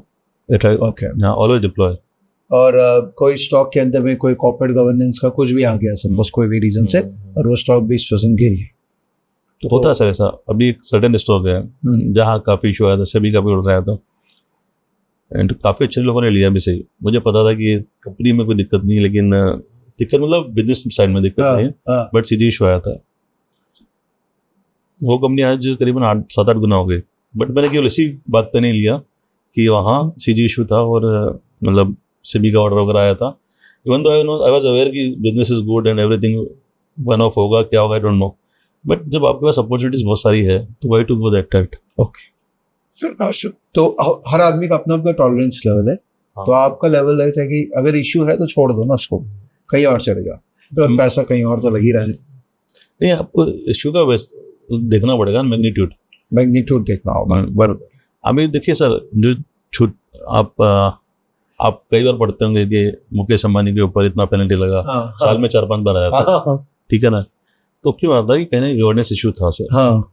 ओके. हाँ, ऑलवेज डिप्लॉय. और कोई स्टॉक के अंदर में कोई कॉर्पोरेट गवर्नेंस का कुछ भी आ गया सर, बस कोई भी रीजन से, और वो स्टॉक 20% गिर गई, तो होता है सर ऐसा. अभी एक सर्टेन स्टॉक है जहाँ काफ़ी इशू आया था, सभी काफ़ी उड़ रहा था एंड काफ़ी अच्छे लोगों ने लिया भी सही. मुझे पता था कि कंपनी में कोई दिक्कत नहीं, लेकिन दिक्कत मतलब बिजनेस साइड में दिक्कत नहीं है, बट सीधी इशू आया था. वो कंपनी आज करीबन 7-8 गुना हो गई. बट मैंने केवल इसी बात पे नहीं लिया कि वहाँ सीजी इशू था और मतलब सेबी का ऑर्डर वगैरह आया था. Even though I was aware कि business is good and everything one of होगा, क्या होगा आई डोंट नो. बट जब आपके पास अपॉर्चुनिटीज बहुत सारी है तो why to go that tight. Okay. तो हर आदमी का अपना अपना टॉलरेंस लेवल है. हाँ. तो आपका लेवल रहता है कि अगर इश्यू है तो छोड़ दो ना उसको, कहीं और चले जाओ, तो पैसा कहीं और तो लगी रहा है. नहीं, आपको इश्यू का देखना पड़ेगा, मैग्नीट्यूड देखना होगा. बराबर. अभी देखिए सर, जो आप कई बार पढ़ते होंगे कि मुकेश अंबानी के ऊपर इतना पेनल्टी लगा. साल में 4-5 बार आया था. ठीक है ना. तो क्यों आता है कि कहीं ना गवर्नेंस इशू था सर.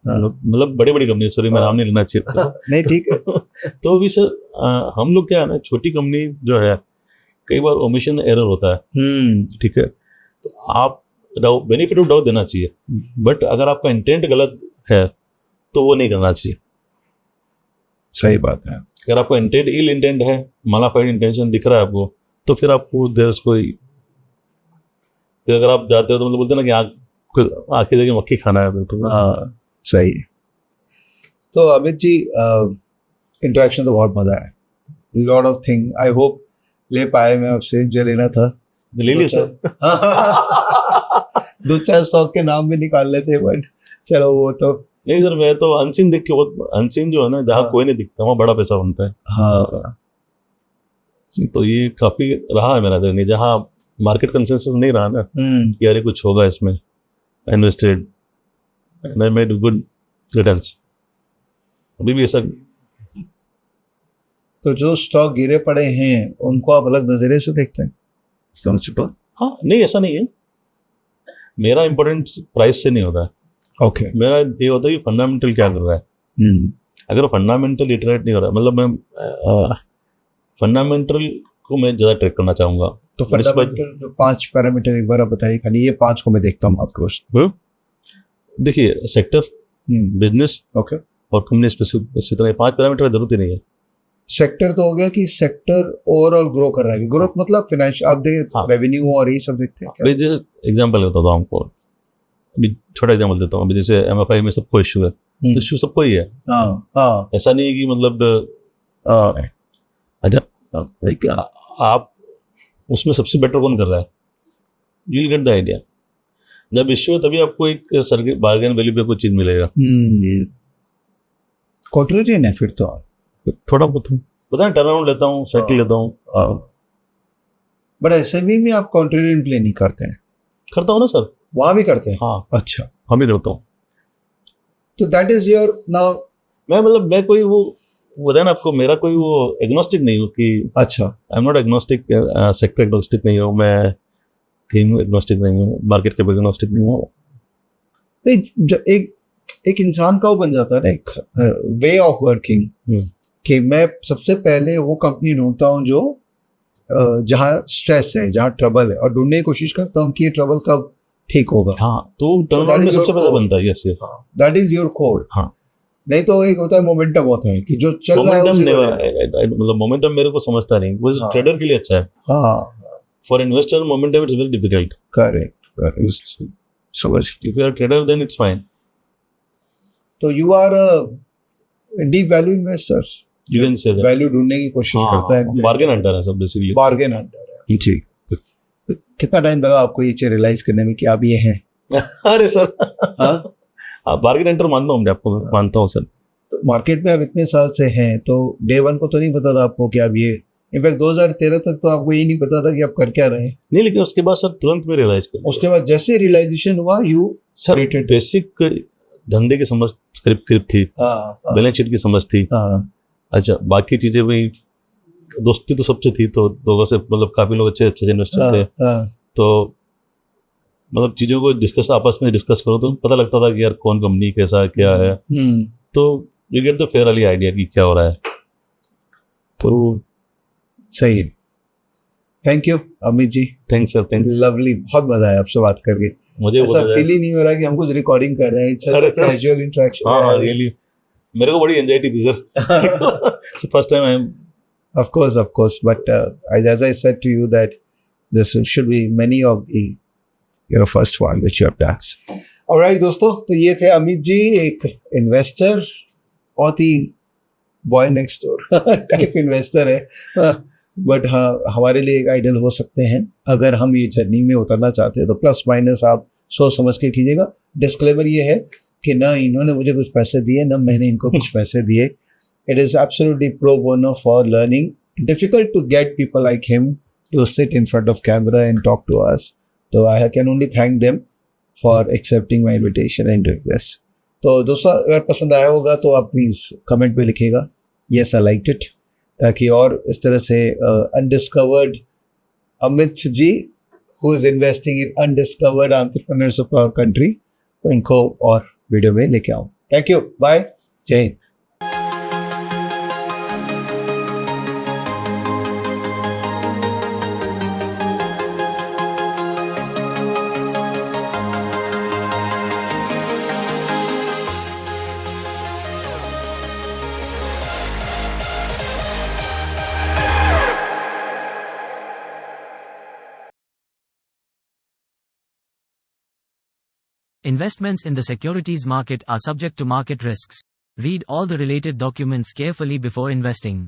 मतलब बड़ी बड़ी कंपनी, सॉरी मैं नाम नहीं लेना चाहिए. नहीं ठीक है. तो अभी सर हम लोग क्या है ना, छोटी कंपनी जो है कई बार ओमिशन एरर होता है. ठीक है. तो आप बेनिफिट ऑफ डाउट देना चाहिए, बट अगर आपका इंटेंट गलत है तो वो नहीं करना चाहिए. सही बात है. अगर आपका इंटेंट इल इंटेंट है, मालाफाइड इंटेंशन दिख रहा है आपको, तो फिर आपको देर कोई, फिर अगर आप जाते हो तो मतलब बोलते हैं ना कि आखिर देखिए मक्खी खाना है. तो सही. तो अमित जी, इंटरेक्शन तो बहुत मजा है. Lot of thing I hope ले पाए मैं आपसे जो लेना था. ले लिया सर. 2-4 स्टॉक के नाम भी निकाल लेते, बट चलो वो तो नहीं सर. मैं तो अनसीन देख के, अनसीन जो है ना, जहाँ कोई नहीं दिखता वहाँ बड़ा पैसा बनता है. हाँ. तो ये काफी रहा है मेरा जर्नी, जहाँ मार्केट कंसेंसस नहीं रहा ना कि अरे कुछ होगा इसमें, invested and I made good returns. अभी भी ऐसा. तो जो स्टॉक गिरे पड़े हैं उनको आप अलग नजरिए से देखते हैं? हाँ, नहीं ऐसा नहीं है. मेरा इंपॉर्टेंट प्राइस से नहीं होता है. ओके. मेरा ये होता है कि फंडामेंटल क्या कर रहा है. अगर फंडामेंटल लिटरेट नहीं हो रहा, मतलब मैं फंडामेंटल को मैं ज़्यादा ट्रैक करना चाहूँगा. तो फंडामेंटल जो 5 पैरामीटर एक बार आप बताइए, खाली ये 5 को मैं देखता हूँ आपको. देखिए, सेक्टर, बिजनेस, ओके, और कंपनी स्पेसिफिक, 5 पैरामीटर की जरूरत ही नहीं है. सेक्टर तो हो गया कि सेक्टर ओवरऑल ग्रो कर रहा है. ग्रोथ मतलब फाइनेंशियल, आप देखिए रेवेन्यू और ये सब देखते हैं. अभी जैसे एग्जांपल देता हूँ आपको, अभी छोटा एग्जांपल देता हूँ. अभी जैसे MFI में सबको इशू है, तो इशू सबको ही है. ऐसा नहीं है कि मतलब अच्छा आप उसमें सबसे बेटर कौन कर रहा है, you will get the idea. जब इश्यू है तभी आपको एक बार्गेन वैल्यू पे कुछ चीज मिलेगा. कॉन्ट्रेरियन है फिर तो थोड़ा बहुत पता है, टर्न अराउंड लेता हूँ, साइकिल लेता हूँ. बट एसएमई में आप कॉन्ट्रेरियन प्ले नहीं करते हैं? करता हूँ ना सर. वहाँ भी करते हैं? हाँ. अच्छा. हम ही करता हूँ. तो दैट इज योर नाउ. मैं कोई वो बताया ना आपको, मेरा कोई वो एग्नोस्टिक नहीं हूँ कि. अच्छा. आई am not agnostic, sector agnostic नहीं हूँ मैं, थीम एग्नोस्टिक नहीं हूँ, मार्केट के एग्नोस्टिक नहीं हूँ. नहीं, एक एक इंसान का वो बन जाता है ना, एक वे ऑफ वर्किंग, कि मैं सबसे पहले वो कंपनी ढूंढता हूँ जो जहाँ स्ट्रेस है, जहाँ ट्रबल है, और ढूंढने की कोशिश करता हूँ कि ये ट्रबल कब ठीक होगा। हाँ, तो टर्नअराउंड में सबसे पहले बनता है। Yes yes, that is your code. हाँ, नहीं तो एक होता है मोमेंटम, होता है कि जो चल रहा है मोमेंटम उसी मतलब मोमेंटम मेरे को समझता नहीं, वो हाँ। ट्रेडर के लिए अच्छा है। हाँ, for investor momentum it's very difficult. Correct. समझ। If you are trader then it's fine. तो you are deep value investors, you can say that. Value ढूंढने की कोशिश करता है, बार्गेन हंटर है सब बेसिकली। बार्गेन हंटर है। जी। कितना टाइम लगा आपको ये चीज रियलाइज करने में कि आप ये हैं? अरे सर, हाँ, बार्गेन हंटर मानता हूँ मैं आपको, मानता हूँ सर। तो मार्केट में आप इतने साल से हैं, तो डे वन को तो नहीं पता था आपको कि आप ये, इनफैक्ट 2013 तक तो आपको ये नहीं पता था कि आप कर क्या रहे हैं। नहीं, लेकिन उसके बाद सर तुरंत में रियलाइज कर, उसके बाद जैसे रियलाइजेशन हुआ, यू सर बेसिक धंधे की समझ करीब थी, बैलेंस शीट की समझ थी। अच्छा, बाकी चीजें भाई, दोस्ती तो सबसे थी, तो लोगों से मतलब काफी लोग अच्छे अच्छे इन्वेस्टर थे, तो मतलब चीजों को आपस में डिस्कस करो तो पता लगता था कि यार कौन कंपनी कैसा क्या है, तो यू गेट द फेयर वाली आइडिया कि क्या हो रहा है। तो सही। Thank you Amit ji. Thanks sir, thanks. Lovely, बहुत मजा आया आपसे बात करके। मुझे ऐसा फील ही नहीं हो रहा कि हम कुछ रिकॉर्डिंग कर रहे हैं। It's such a casual interaction. हाँ, रियली मेरे को बड़ी एंजाइटी थी sir. First time I am, of course, but as I said to you that this should be many of the first one which you have done. Alright दोस्तों, तो ये थे अमित जी, एक इन्वेस्टर, बहुत ही boy next door type investor है, but हाँ हमारे लिए एक आइडल हो सकते हैं अगर हम ये जर्नी में उतरना चाहते हैं। तो प्लस माइनस आप सोच समझ के कीजिएगा। डिस्क्लेमर ये है कि ना इन्होंने मुझे कुछ पैसे दिए, ना मैंने इनको कुछ पैसे दिए। It is absolutely pro bono for learning. Difficult to get people like him to sit in front of camera and talk to us. So I can only thank them for accepting my invitation and doing this. तो दोस्तों, अगर पसंद आया होगा तो आप please comment पे लिखिएगा yes I liked it, ताकि और इस तरह से undiscovered Amit ji who is investing in undiscovered entrepreneurs of our country, तो इनको और वीडियो में लेके आऊँ। थैंक यू, बाय, जय Hind. Investments in the securities market are subject to market risks. Read all the related documents carefully before investing.